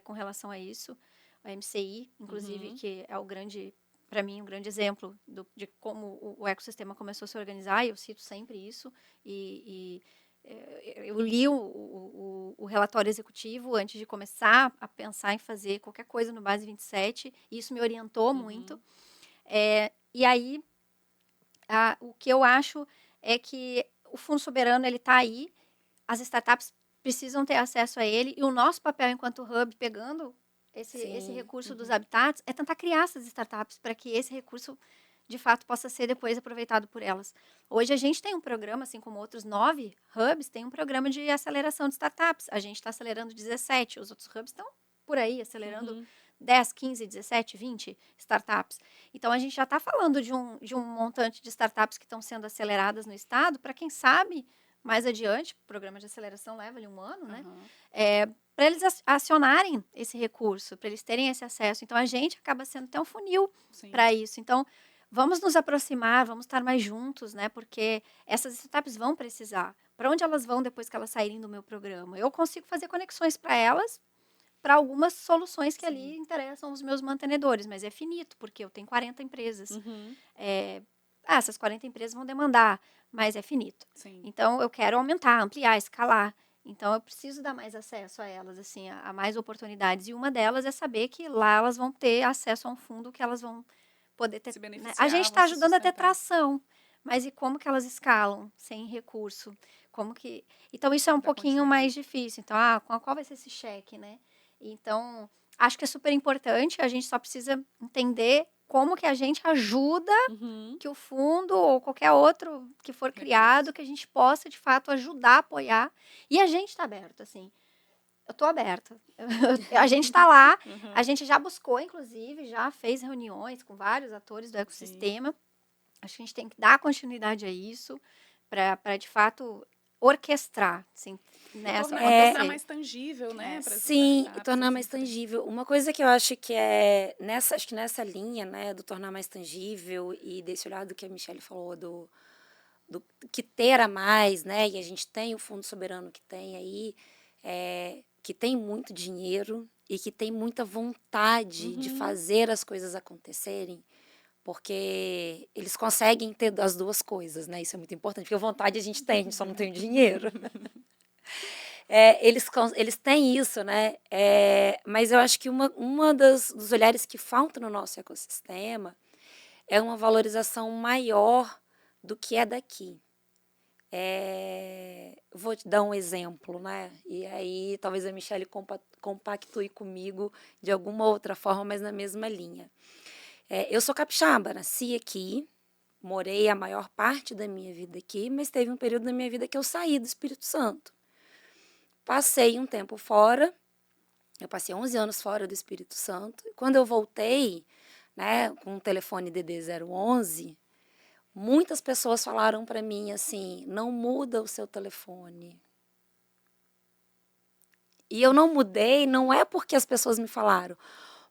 [SPEAKER 2] com relação a isso. A MCI, inclusive, que é para mim, um grande exemplo de como o ecossistema começou a se organizar, e eu cito sempre isso, eu li o relatório executivo antes de começar a pensar em fazer qualquer coisa no Base 27, e isso me orientou muito. E aí, o que eu acho é que o Fundo Soberano está aí, as startups precisam ter acesso a ele, e o nosso papel enquanto hub, pegando esse recurso dos habitats, é tentar criar essas startups para que esse recurso, de fato, possa ser depois aproveitado por elas. Hoje a gente tem um programa, assim como outros 9 hubs, tem um programa de aceleração de startups. A gente está acelerando 17, os outros hubs estão por aí, acelerando 10, 15, 17, 20 startups. Então, a gente já está falando de um montante de startups que estão sendo aceleradas no estado, para quem sabe, mais adiante, o programa de aceleração leva ali 1 ano, né? Para eles acionarem esse recurso, para eles terem esse acesso. Então, a gente acaba sendo até um funil para isso. Então, vamos nos aproximar, vamos estar mais juntos, né? Porque essas startups vão precisar. Para onde elas vão depois que elas saírem do meu programa? Eu consigo fazer conexões para elas, para algumas soluções que ali interessam os meus mantenedores, mas é finito, porque eu tenho 40 empresas. Essas 40 empresas vão demandar, mas é finito. Então, eu quero aumentar, ampliar, escalar. Então, eu preciso dar mais acesso a elas, assim, a mais oportunidades. E uma delas é saber que lá elas vão ter acesso a um fundo que elas vão poder ter. Né? A gente está ajudando a ter tração, mas e como que elas escalam sem recurso? Então, isso é um pouquinho mais difícil. Então, qual vai ser esse cheque, né? Então, acho que é super importante, a gente só precisa entender como que a gente ajuda que o fundo ou qualquer outro que for criado, que a gente possa, de fato, ajudar, apoiar. E a gente está aberto, assim. Eu estou aberta. A gente está lá, a gente já buscou, inclusive, já fez reuniões com vários atores do ecossistema. Acho que a gente tem que dar continuidade a isso para de fato, orquestrar, assim, né?
[SPEAKER 1] Tornar mais tangível, né?
[SPEAKER 3] Sim, e tornar mais tangível. Uma coisa que eu acho que acho que nessa linha, né, do tornar mais tangível e desse olhar do que a Michelle falou, do que ter a mais, né, e a gente tem o Fundo Soberano que tem aí, que tem muito dinheiro e que tem muita vontade de fazer as coisas acontecerem, porque eles conseguem ter as duas coisas, né? Isso é muito importante, porque a vontade a gente tem, a gente só não tem o dinheiro. Eles têm isso, né? Mas eu acho que uma dos olhares que falta no nosso ecossistema é uma valorização maior do que é daqui. Vou te dar um exemplo, né? E aí talvez a Michelle compactue comigo de alguma outra forma, mas na mesma linha. Eu sou capixaba, nasci aqui, morei a maior parte da minha vida aqui, mas teve um período da minha vida que eu saí do Espírito Santo. Passei um tempo fora, eu passei 11 anos fora do Espírito Santo. E quando eu voltei, né, com o telefone DD 011, muitas pessoas falaram para mim assim, não muda o seu telefone. E eu não mudei, não é porque as pessoas me falaram.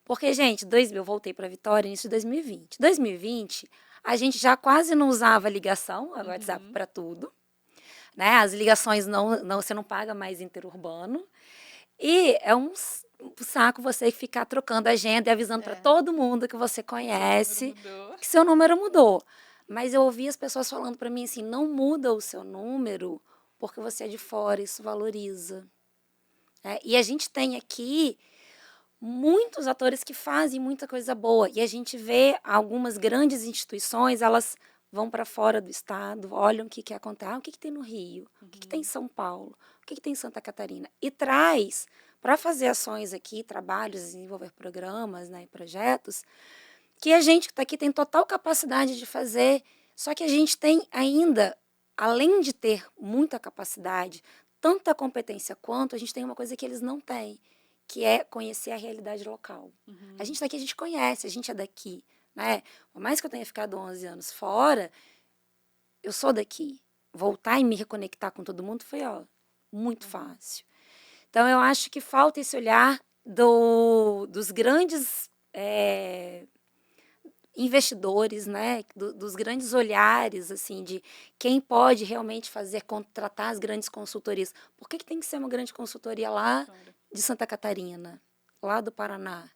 [SPEAKER 3] Porque, gente, eu voltei para Vitória início de 2020. 2020, a gente já quase não usava ligação, o WhatsApp para tudo. Né? As ligações você não paga mais interurbano. E é um saco você ficar trocando agenda e avisando para
[SPEAKER 2] É.
[SPEAKER 3] todo mundo que você
[SPEAKER 1] Seu
[SPEAKER 3] conhece
[SPEAKER 1] número mudou.
[SPEAKER 3] que seu número mudou. Mas eu ouvi as pessoas falando para mim assim, não muda o seu número porque você é de fora, isso valoriza. E a gente tem aqui muitos atores que fazem muita coisa boa. E a gente vê algumas grandes instituições, elas vão para fora do estado, olham o que, que acontece. O que, que tem no Rio? O que, que tem em São Paulo? O que, que tem em Santa Catarina? E traz para fazer ações aqui, trabalhos, desenvolver programas, né, e projetos, que a gente que está aqui tem total capacidade de fazer, só que a gente tem ainda, além de ter muita capacidade, tanta competência quanto, a gente tem uma coisa que eles não têm, que é conhecer a realidade local. A gente está aqui, a gente conhece, a gente é daqui. Né? Por mais que eu tenha ficado 11 anos fora, eu sou daqui. Voltar e me reconectar com todo mundo foi muito fácil. Então, eu acho que falta esse olhar dos grandes investidores, né, dos grandes olhares, assim, de quem pode realmente contratar as grandes consultorias. Por que tem que ser uma grande consultoria lá de Santa Catarina, lá do Paraná?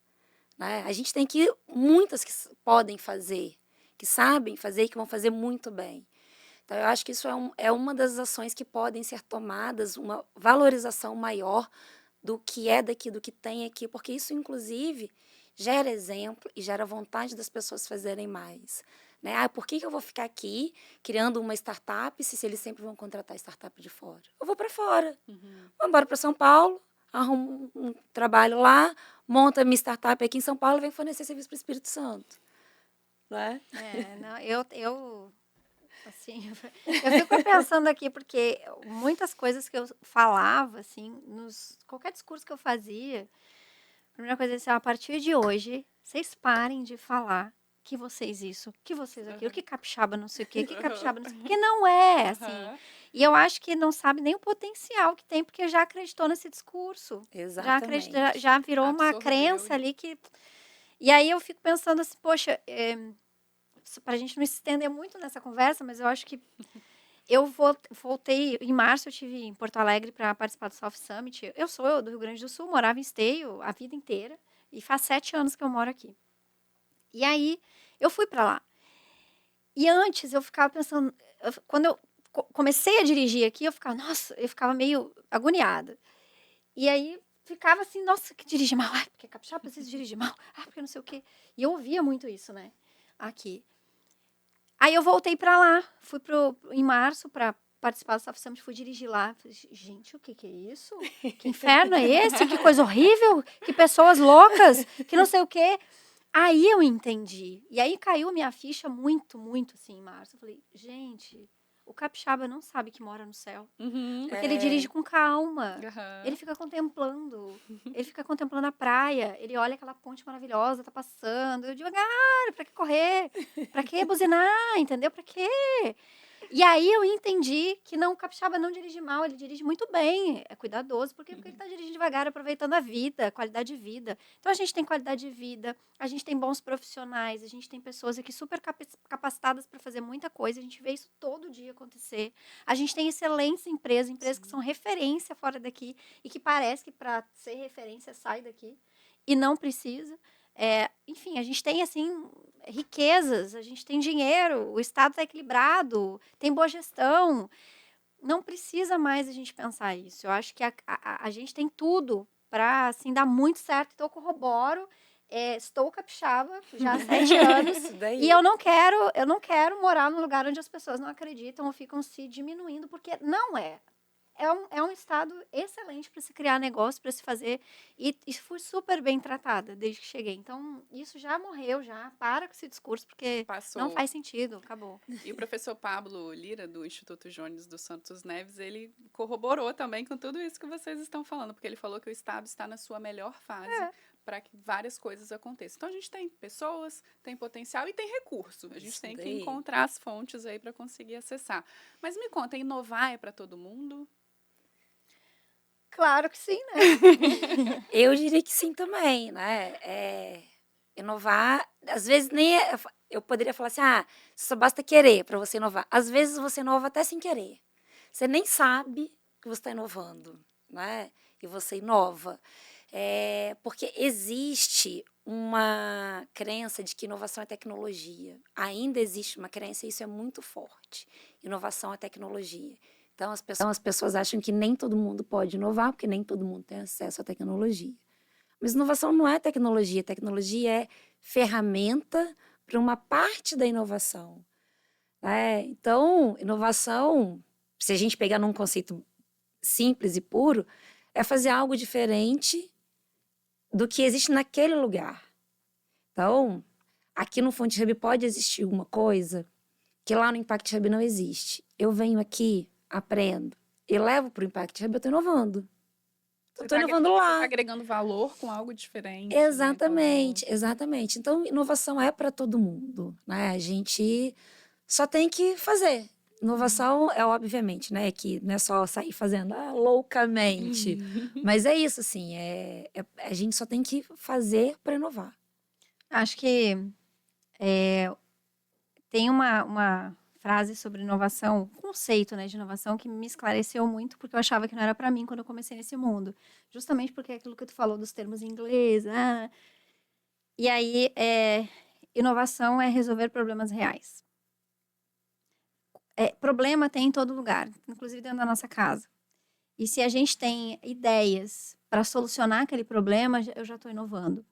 [SPEAKER 3] Né? A gente tem que muitas que podem fazer, que sabem fazer e que vão fazer muito bem. Então, eu acho que isso é uma das ações que podem ser tomadas, uma valorização maior do que é daqui, do que tem aqui, porque isso, inclusive, gera exemplo e gera vontade das pessoas fazerem mais. Né? Por que eu vou ficar aqui criando uma startup se eles sempre vão contratar startup de fora? Eu vou para fora. Vou embora para São Paulo, arrumo um trabalho lá, monta minha startup aqui em São Paulo e vem fornecer serviço para o Espírito Santo. Né?
[SPEAKER 2] Não, assim, eu fico pensando aqui, porque muitas coisas que eu falava, assim, qualquer discurso que eu fazia, a primeira coisa é assim, a partir de hoje, vocês parem de falar que vocês isso, que vocês aquilo, que capixaba não sei o quê, que capixaba não sei o quê, porque não é, assim. E eu acho que não sabe nem o potencial que tem, porque já acreditou nesse discurso. Já acreditou,
[SPEAKER 3] Exatamente.
[SPEAKER 2] já virou uma
[SPEAKER 1] Absorveu.
[SPEAKER 2] crença ali que... E aí eu fico pensando assim, poxa, para a gente não se estender muito nessa conversa, mas eu acho que eu voltei, em março eu estive em Porto Alegre para participar do South Summit. Eu sou do Rio Grande do Sul, morava em Esteio a vida inteira, e faz 7 anos que eu moro aqui. E aí, eu fui para lá. E antes, eu ficava pensando... Quando eu comecei a dirigir aqui, eu ficava meio agoniada. E aí, ficava assim, nossa, que dirige mal. Ai, porque capixaba precisa dirigir mal. Ah, porque não sei o quê. E eu ouvia muito isso, né? Aqui. Aí, eu voltei para lá. Fui em março para participar do South Summit, fui dirigir lá. Falei, gente, o que é isso? Que inferno é esse? Que coisa horrível? Que pessoas loucas? Que não sei o quê. Aí eu entendi. E aí caiu minha ficha muito, muito assim em março. Eu falei, gente, o capixaba não sabe que mora no céu. Porque ele dirige com calma. Ele fica contemplando. Ele fica contemplando a praia. Ele olha aquela ponte maravilhosa, tá passando. Eu devagar, pra que correr? Pra que buzinar? Entendeu? Pra quê? E aí eu entendi que o capixaba não dirige mal, ele dirige muito bem, é cuidadoso, porque ele está dirigindo devagar, aproveitando a vida, qualidade de vida. Então a gente tem qualidade de vida, a gente tem bons profissionais, a gente tem pessoas aqui super capacitadas para fazer muita coisa, a gente vê isso todo dia acontecer. A gente tem excelentes empresas que são referência fora daqui e que parece que para ser referência sai daqui e não precisa. Enfim, a gente tem, assim, riquezas, a gente tem dinheiro, o Estado está equilibrado, tem boa gestão. Não precisa mais a gente pensar isso. Eu acho que a gente tem tudo para, assim, dar muito certo. Então, eu corroboro, estou capixaba já há 7 anos e eu não quero morar num lugar onde as pessoas não acreditam ou ficam se diminuindo, porque não é. É um estado excelente para se criar negócio, para se fazer. E fui super bem tratada desde que cheguei. Então, isso já morreu, já. Para com esse discurso, porque não faz sentido. Acabou.
[SPEAKER 1] E o professor Pablo Lira, do Instituto Jones dos Santos Neves, ele corroborou também com tudo isso que vocês estão falando, porque ele falou que o Estado está na sua melhor fase para que várias coisas aconteçam. Então, a gente tem pessoas, tem potencial e tem recurso. A gente tem que encontrar as fontes aí para conseguir acessar. Mas me conta, inovar é para todo mundo?
[SPEAKER 2] Claro que sim, né?
[SPEAKER 3] Eu diria que sim também, né? Inovar, às vezes nem eu poderia falar assim, só basta querer para você inovar. Às vezes você inova até sem querer. Você nem sabe que você está inovando, né? e você inova. Porque existe uma crença de que inovação é tecnologia. Ainda existe uma crença, e isso é muito forte. Inovação é tecnologia. Então, as pessoas acham que nem todo mundo pode inovar, porque nem todo mundo tem acesso à tecnologia. Mas inovação não é tecnologia. Tecnologia é ferramenta para uma parte da inovação. Então, inovação, se a gente pegar num conceito simples e puro, é fazer algo diferente do que existe naquele lugar. Então, aqui no Fonte Hub pode existir uma coisa que lá no Impact Hub não existe. Eu venho aqui, aprendo e levo para o Impact Hub, eu estou inovando. Eu estou inovando
[SPEAKER 1] Você
[SPEAKER 3] lá.
[SPEAKER 1] está agregando valor com algo diferente.
[SPEAKER 3] Exatamente, exatamente. Então, inovação é para todo mundo, né? A gente só tem que fazer. Inovação é, obviamente, né? Que não é só sair fazendo loucamente. Mas é isso, assim. A gente só tem que fazer para inovar.
[SPEAKER 2] Acho que tem uma frase sobre inovação, um conceito, né, de inovação que me esclareceu muito, porque eu achava que não era para mim quando eu comecei nesse mundo. Justamente porque é aquilo que tu falou dos termos em inglês. E aí, inovação é resolver problemas reais. Problema tem em todo lugar, inclusive dentro da nossa casa. E se a gente tem ideias para solucionar aquele problema, eu já estou inovando.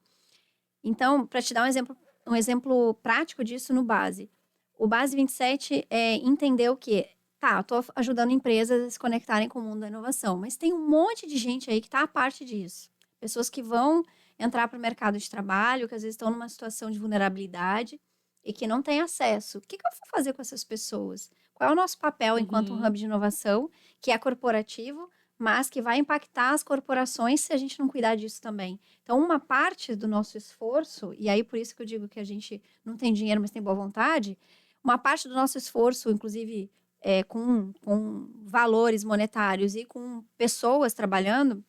[SPEAKER 2] Então, para te dar um exemplo prático disso no Base. O Base 27 entendeu que, estou ajudando empresas a se conectarem com o mundo da inovação, mas tem um monte de gente aí que está à parte disso. Pessoas que vão entrar para o mercado de trabalho, que às vezes estão numa situação de vulnerabilidade e que não têm acesso. O que eu vou fazer com essas pessoas? Qual é o nosso papel enquanto um hub de inovação, que é corporativo, mas que vai impactar as corporações se a gente não cuidar disso também? Então, uma parte do nosso esforço, e aí por isso que eu digo que a gente não tem dinheiro, mas tem boa vontade, uma parte do nosso esforço, inclusive com valores monetários e com pessoas trabalhando,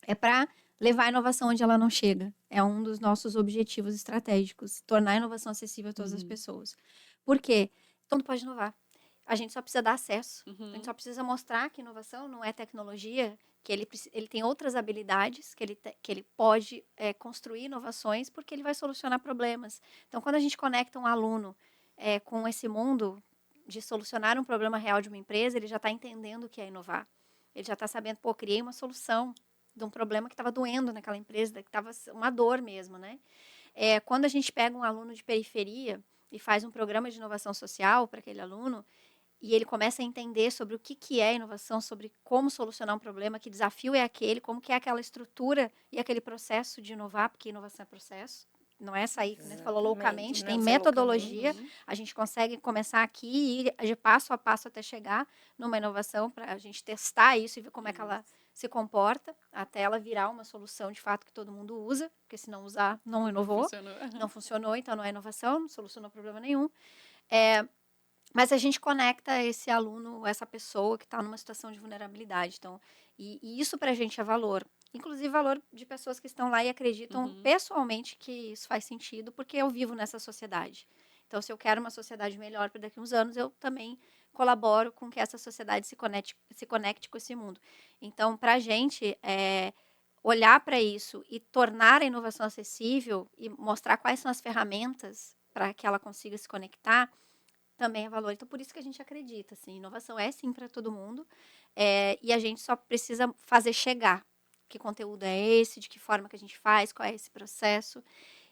[SPEAKER 2] é para levar a inovação onde ela não chega. É um dos nossos objetivos estratégicos, tornar a inovação acessível a todas as pessoas. Por quê? Todo mundo pode inovar. A gente só precisa dar acesso. A gente só precisa mostrar que inovação não é tecnologia, que ele tem outras habilidades, que ele pode construir inovações, porque ele vai solucionar problemas. Então, quando a gente conecta um aluno com esse mundo de solucionar um problema real de uma empresa, ele já está entendendo o que é inovar. Ele já está sabendo, criei uma solução de um problema que estava doendo naquela empresa, que estava uma dor mesmo, né? Quando a gente pega um aluno de periferia e faz um programa de inovação social para aquele aluno, e ele começa a entender sobre o que é inovação, sobre como solucionar um problema, que desafio é aquele, como que é aquela estrutura e aquele processo de inovar, porque inovação é processo, não é sair, como você falou, loucamente, tem metodologia, a gente consegue começar aqui e ir de passo a passo até chegar numa inovação para a gente testar isso e ver como é que ela se comporta, até ela virar uma solução de fato que todo mundo usa, porque se não usar, não inovou, não funcionou, então não é inovação, não solucionou problema nenhum. Mas a gente conecta esse aluno, essa pessoa que está numa situação de vulnerabilidade. Então, e isso para a gente é valor. Inclusive, valor de pessoas que estão lá e acreditam pessoalmente que isso faz sentido, porque eu vivo nessa sociedade. Então, se eu quero uma sociedade melhor para daqui a uns anos, eu também colaboro com que essa sociedade se conecte com esse mundo. Então, para a gente, olhar para isso e tornar a inovação acessível e mostrar quais são as ferramentas para que ela consiga se conectar, também é valor. Então, por isso que a gente acredita, assim, inovação é sim para todo mundo, e a gente só precisa fazer chegar. Que conteúdo é esse, de que forma que a gente faz, qual é esse processo.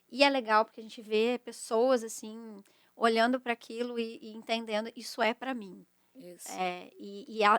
[SPEAKER 2] E é legal porque a gente vê pessoas, assim, olhando para aquilo e entendendo, isso é para mim.
[SPEAKER 3] Isso.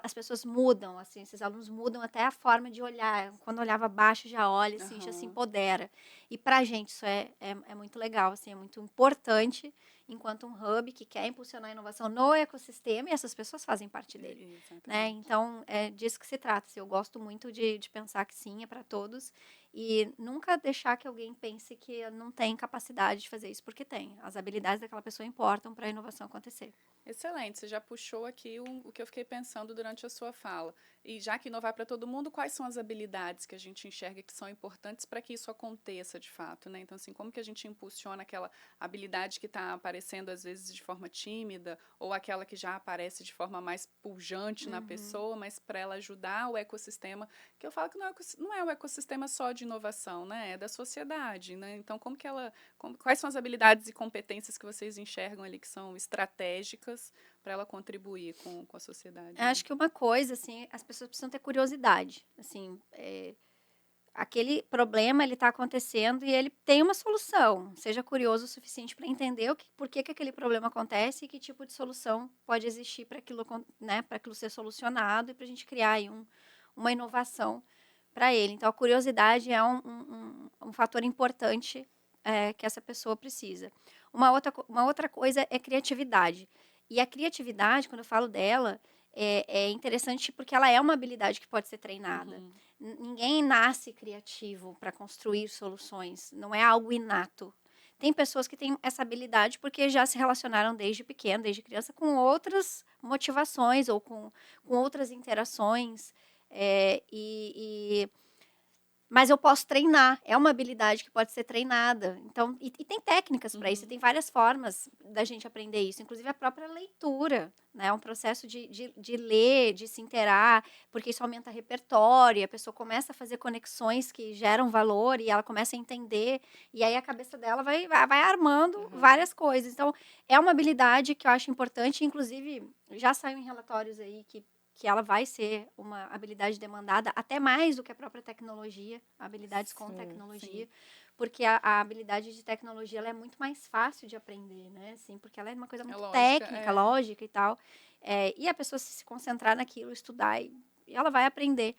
[SPEAKER 2] As pessoas mudam, assim, esses alunos mudam até a forma de olhar. Quando olhava baixo, já olha, assim, já se empodera. E pra gente isso é muito legal, assim, é muito importante, enquanto um hub que quer impulsionar a inovação no ecossistema, e essas pessoas fazem parte dele. Né? Então, é disso que se trata. Assim, eu gosto muito de pensar que sim, é para todos, e nunca deixar que alguém pense que não tem capacidade de fazer isso, porque tem. As habilidades daquela pessoa importam para a inovação acontecer.
[SPEAKER 1] Excelente, você já puxou aqui o que eu fiquei pensando durante a sua fala. E já que inovar para todo mundo, quais são as habilidades que a gente enxerga que são importantes para que isso aconteça de fato, né? Então, assim, como que a gente impulsiona aquela habilidade que está aparecendo às vezes de forma tímida ou aquela que já aparece de forma mais pujante na
[SPEAKER 2] Uhum.
[SPEAKER 1] pessoa, mas para ela ajudar o ecossistema, que eu falo que não é o ecossistema só de inovação, né? É da sociedade, né? Então, quais são as habilidades e competências que vocês enxergam ali que são estratégicas para ela contribuir com a sociedade,
[SPEAKER 2] Eu
[SPEAKER 1] né?
[SPEAKER 2] acho que uma coisa, assim, as pessoas precisam ter curiosidade. Assim, aquele problema ele está acontecendo e ele tem uma solução. Seja curioso o suficiente para entender por que aquele problema acontece e que tipo de solução pode existir para aquilo, né, para aquilo ser solucionado e para a gente criar aí uma inovação para ele. Então, a curiosidade é um fator importante que essa pessoa precisa. Uma outra coisa é criatividade. E a criatividade, quando eu falo dela, é interessante porque ela é uma habilidade que pode ser treinada.
[SPEAKER 1] Uhum.
[SPEAKER 2] Ninguém nasce criativo para construir soluções, não é algo inato. Tem pessoas que têm essa habilidade porque já se relacionaram desde pequeno, desde criança, com outras motivações ou com outras interações. É, mas eu posso treinar, é uma habilidade que pode ser treinada. Então, e tem técnicas para isso,
[SPEAKER 1] Uhum.
[SPEAKER 2] tem várias formas da gente aprender isso, inclusive a própria leitura, né? É um processo de ler, de se inteirar, porque isso aumenta repertório, a pessoa começa a fazer conexões que geram valor e ela começa a entender, e aí a cabeça dela vai armando
[SPEAKER 1] Uhum.
[SPEAKER 2] várias coisas. Então, é uma habilidade que eu acho importante, inclusive já saiu em relatórios aí que ela vai ser uma habilidade demandada até mais do que a própria tecnologia, habilidades com
[SPEAKER 3] Sim.
[SPEAKER 2] tecnologia, porque a habilidade de tecnologia ela é muito mais fácil de aprender, né? Assim, porque ela é uma coisa
[SPEAKER 1] É
[SPEAKER 2] muito
[SPEAKER 1] lógica,
[SPEAKER 2] técnica,
[SPEAKER 1] é.
[SPEAKER 2] lógica e tal. E a pessoa se concentrar naquilo, estudar, e ela vai aprender.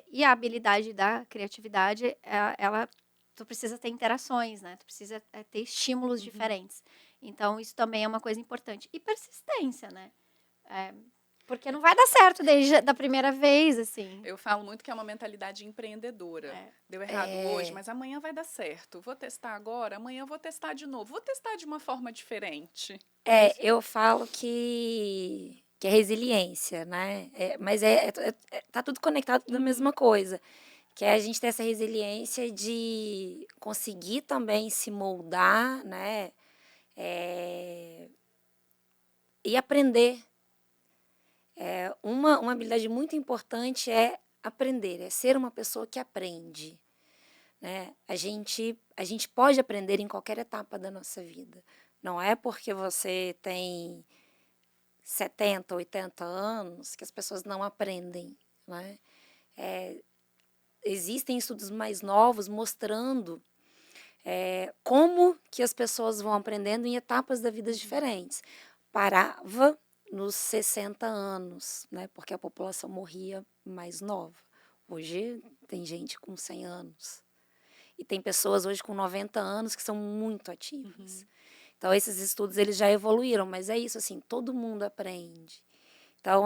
[SPEAKER 2] E a habilidade da criatividade, tu precisa ter interações, né? Tu precisa ter estímulos
[SPEAKER 1] Uhum.
[SPEAKER 2] diferentes. Então, isso também é uma coisa importante. E persistência, né? É, porque não vai dar certo desde da primeira vez, assim.
[SPEAKER 1] Eu falo muito que é uma mentalidade empreendedora.
[SPEAKER 2] É.
[SPEAKER 1] Deu errado hoje,
[SPEAKER 3] É,
[SPEAKER 1] mas amanhã vai dar certo. Vou testar agora, amanhã vou testar de novo. Vou testar de uma forma diferente. É isso.
[SPEAKER 3] eu falo que é resiliência, né? Mas tá tudo conectado tudo a
[SPEAKER 1] Uhum.
[SPEAKER 3] mesma coisa. Que é a gente ter essa resiliência de conseguir também se moldar, né? É, e aprender. Uma habilidade muito importante é aprender, é ser uma pessoa que aprende, né? A gente pode aprender em qualquer etapa da nossa vida. Não é porque você tem 70, 80 anos que as pessoas não aprendem, né? Existem estudos mais novos mostrando como que as pessoas vão aprendendo em etapas da vida
[SPEAKER 1] Uhum.
[SPEAKER 3] diferentes. Parava nos 60 anos, né? Porque a população morria mais nova. Hoje tem gente com 100 anos. E tem pessoas hoje com 90 anos que são muito ativas.
[SPEAKER 1] Uhum.
[SPEAKER 3] Então, esses estudos eles já evoluíram, mas é isso, assim, todo mundo aprende. Então,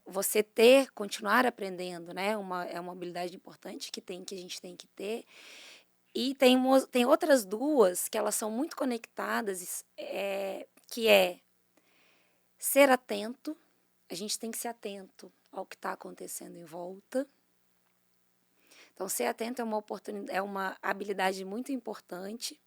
[SPEAKER 3] você continuar aprendendo, né? É uma habilidade importante que a gente tem que ter. E tem outras duas que elas são muito conectadas, que é ser atento. A gente tem que ser atento ao que está acontecendo em volta. Então, ser atento é uma habilidade muito importante.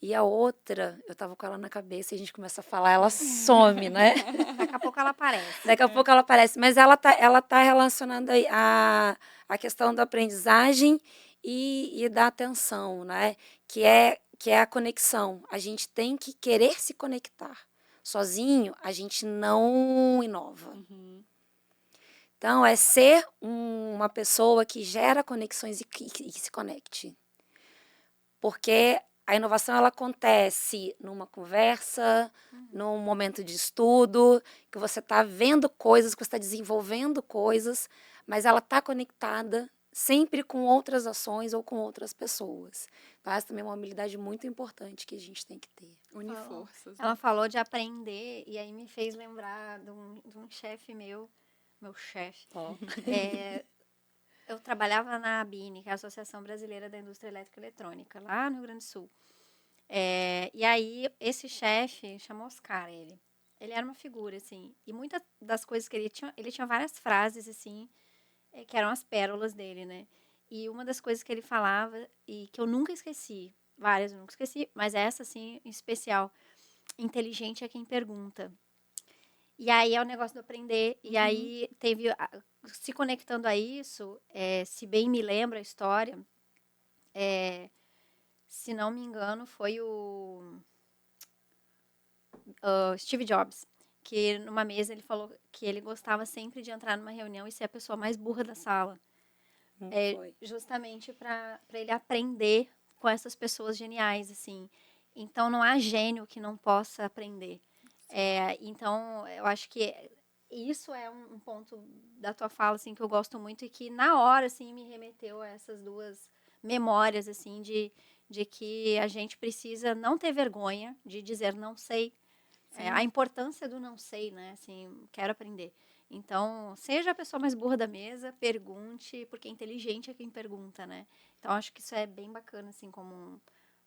[SPEAKER 3] E a outra, eu estava com ela na cabeça e a gente começa a falar, ela some, né?
[SPEAKER 2] Daqui a pouco ela aparece.
[SPEAKER 3] Daqui a pouco ela aparece. Mas ela tá relacionando aí a questão da aprendizagem e da atenção, né? Que é a conexão. A gente tem que querer se conectar. Sozinho, a gente não inova.
[SPEAKER 1] Uhum.
[SPEAKER 3] Então, é ser uma pessoa que gera conexões e que se conecte. Porque a inovação ela acontece numa conversa, num momento de estudo, que você está vendo coisas, que você está desenvolvendo coisas, mas ela está conectada sempre com outras ações ou com outras pessoas. Então, essa também é uma habilidade muito importante que a gente tem que ter.
[SPEAKER 1] Unir forças,
[SPEAKER 2] Ela
[SPEAKER 1] né?
[SPEAKER 2] falou de aprender e aí me fez lembrar de um chefe meu chefe.
[SPEAKER 3] Ó.
[SPEAKER 2] Eu trabalhava na ABINE, que é a Associação Brasileira da Indústria Elétrica e Eletrônica, lá no Rio Grande do Sul. E aí, esse chefe, chamou Oscar ele. Ele era uma figura, assim. E muitas das coisas que ele tinha várias frases, assim, que eram as pérolas dele, né? E uma das coisas que ele falava, e que eu nunca esqueci, várias eu nunca esqueci, mas essa, assim, em especial, inteligente é quem pergunta. E aí é o negócio do aprender, e
[SPEAKER 1] Uhum.
[SPEAKER 2] aí teve, se conectando a isso, se bem me lembro a história, se não me engano, foi o Steve Jobs, que numa mesa ele falou que ele gostava sempre de entrar numa reunião e ser a pessoa mais burra da sala,
[SPEAKER 3] Foi.
[SPEAKER 2] justamente para ele aprender com essas pessoas geniais, assim. Então não há gênio que não possa aprender. Então eu acho que isso é um ponto da tua fala assim que eu gosto muito e que na hora assim me remeteu a essas duas memórias assim de que a gente precisa não ter vergonha de dizer não sei, a
[SPEAKER 1] Sim.
[SPEAKER 2] importância do não sei, né? Assim, quero aprender. Então, seja a pessoa mais burra da mesa, pergunte, porque inteligente é quem pergunta, né? Então, acho que isso é bem bacana, assim, como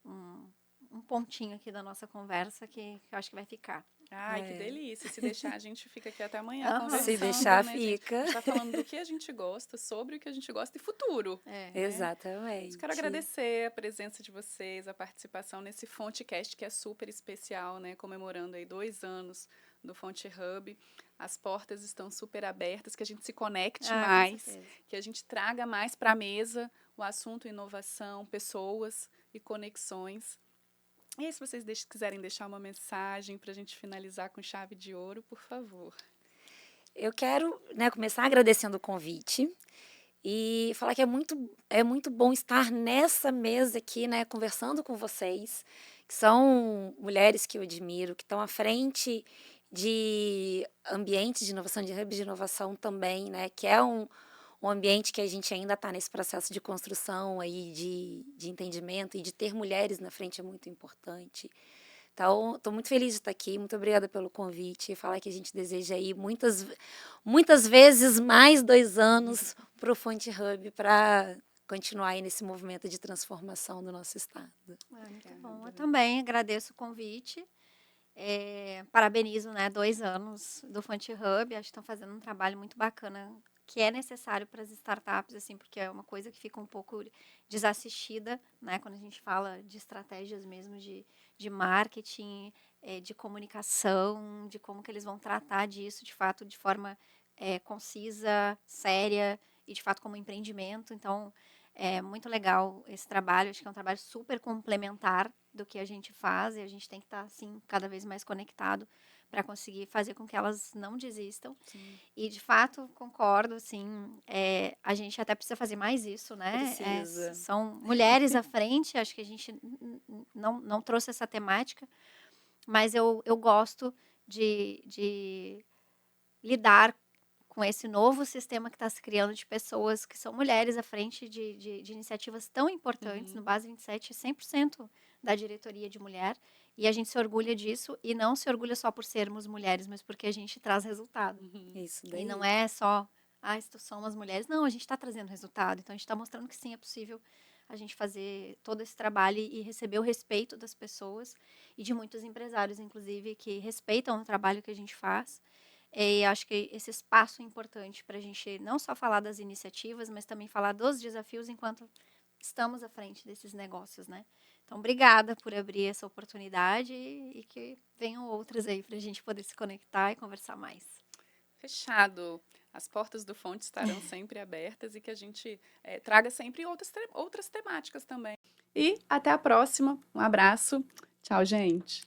[SPEAKER 2] um, um pontinho aqui da nossa conversa que eu acho que vai ficar.
[SPEAKER 1] Ai, que
[SPEAKER 3] É.
[SPEAKER 1] delícia. Se deixar, a gente fica aqui até amanhã
[SPEAKER 2] Aham.
[SPEAKER 3] Se
[SPEAKER 1] conversando,
[SPEAKER 3] deixar,
[SPEAKER 1] né, gente? A
[SPEAKER 3] fica.
[SPEAKER 1] gente tá falando do que a gente gosta, sobre o que a gente gosta e futuro,
[SPEAKER 2] É.
[SPEAKER 1] né? Mas quero
[SPEAKER 3] Exatamente.
[SPEAKER 1] agradecer a presença de vocês, a participação nesse FonteCast, que é super especial, né? Comemorando aí 2 anos do Fonte Hub. As portas estão super abertas, que a gente se conecte
[SPEAKER 2] Ah, com
[SPEAKER 1] mais,
[SPEAKER 2] certeza.
[SPEAKER 1] que a gente traga mais para a mesa o assunto inovação, pessoas e conexões. E aí, se vocês quiserem deixar uma mensagem para a gente finalizar com chave de ouro, por favor.
[SPEAKER 3] Eu quero, né, começar agradecendo o convite e falar que é muito bom estar nessa mesa aqui, né, conversando com vocês, que são mulheres que eu admiro, que estão à frente de ambientes de inovação, de hubs de inovação também, né, que é um ambiente que a gente ainda está nesse processo de construção aí, de entendimento, e de ter mulheres na frente é muito importante. Então, estou muito feliz de estar aqui. Muito obrigada pelo convite. E falar que a gente deseja aí muitas vezes mais 2 anos para o Fonte Hub para continuar aí nesse movimento de transformação do nosso estado.
[SPEAKER 2] Muito bom. Eu
[SPEAKER 1] Obrigada.
[SPEAKER 2] também agradeço o convite. Parabenizo, né, 2 anos do Fonte Hub. Acho que estão fazendo um trabalho muito bacana que é necessário para as startups, assim, porque é uma coisa que fica um pouco desassistida, né, quando a gente fala de estratégias mesmo de marketing, de comunicação, de como que eles vão tratar disso, de fato, de forma concisa, séria e, de fato, como empreendimento. Então, é muito legal esse trabalho. Acho que é um trabalho super complementar do que a gente faz e a gente tem que estar, assim, cada vez mais conectado para conseguir fazer com que elas não desistam.
[SPEAKER 1] Sim.
[SPEAKER 2] E, de fato, concordo, assim, a gente até precisa fazer mais isso, né?
[SPEAKER 3] Precisa.
[SPEAKER 2] São mulheres à frente, acho que a gente não trouxe essa temática, mas eu gosto de lidar com esse novo sistema que está se criando de pessoas que são mulheres à frente de iniciativas tão importantes. No
[SPEAKER 1] Uhum.
[SPEAKER 2] Base 27 é 100% da diretoria de mulher, e a gente se orgulha disso, e não se orgulha só por sermos mulheres, mas porque a gente traz resultado.
[SPEAKER 1] Uhum.
[SPEAKER 3] Isso
[SPEAKER 2] E não
[SPEAKER 3] daí.
[SPEAKER 2] é só, somos mulheres. Não, a gente está trazendo resultado. Então, a gente está mostrando que sim, é possível a gente fazer todo esse trabalho e receber o respeito das pessoas e de muitos empresários, inclusive, que respeitam o trabalho que a gente faz. E acho que esse espaço é importante para a gente não só falar das iniciativas, mas também falar dos desafios enquanto estamos à frente desses negócios, né? Então, obrigada por abrir essa oportunidade e que venham outras aí para a gente poder se conectar e conversar mais.
[SPEAKER 1] Fechado. As portas do Fonte estarão sempre abertas e que a gente traga sempre outras temáticas também. E até a próxima. Um abraço. Tchau, gente.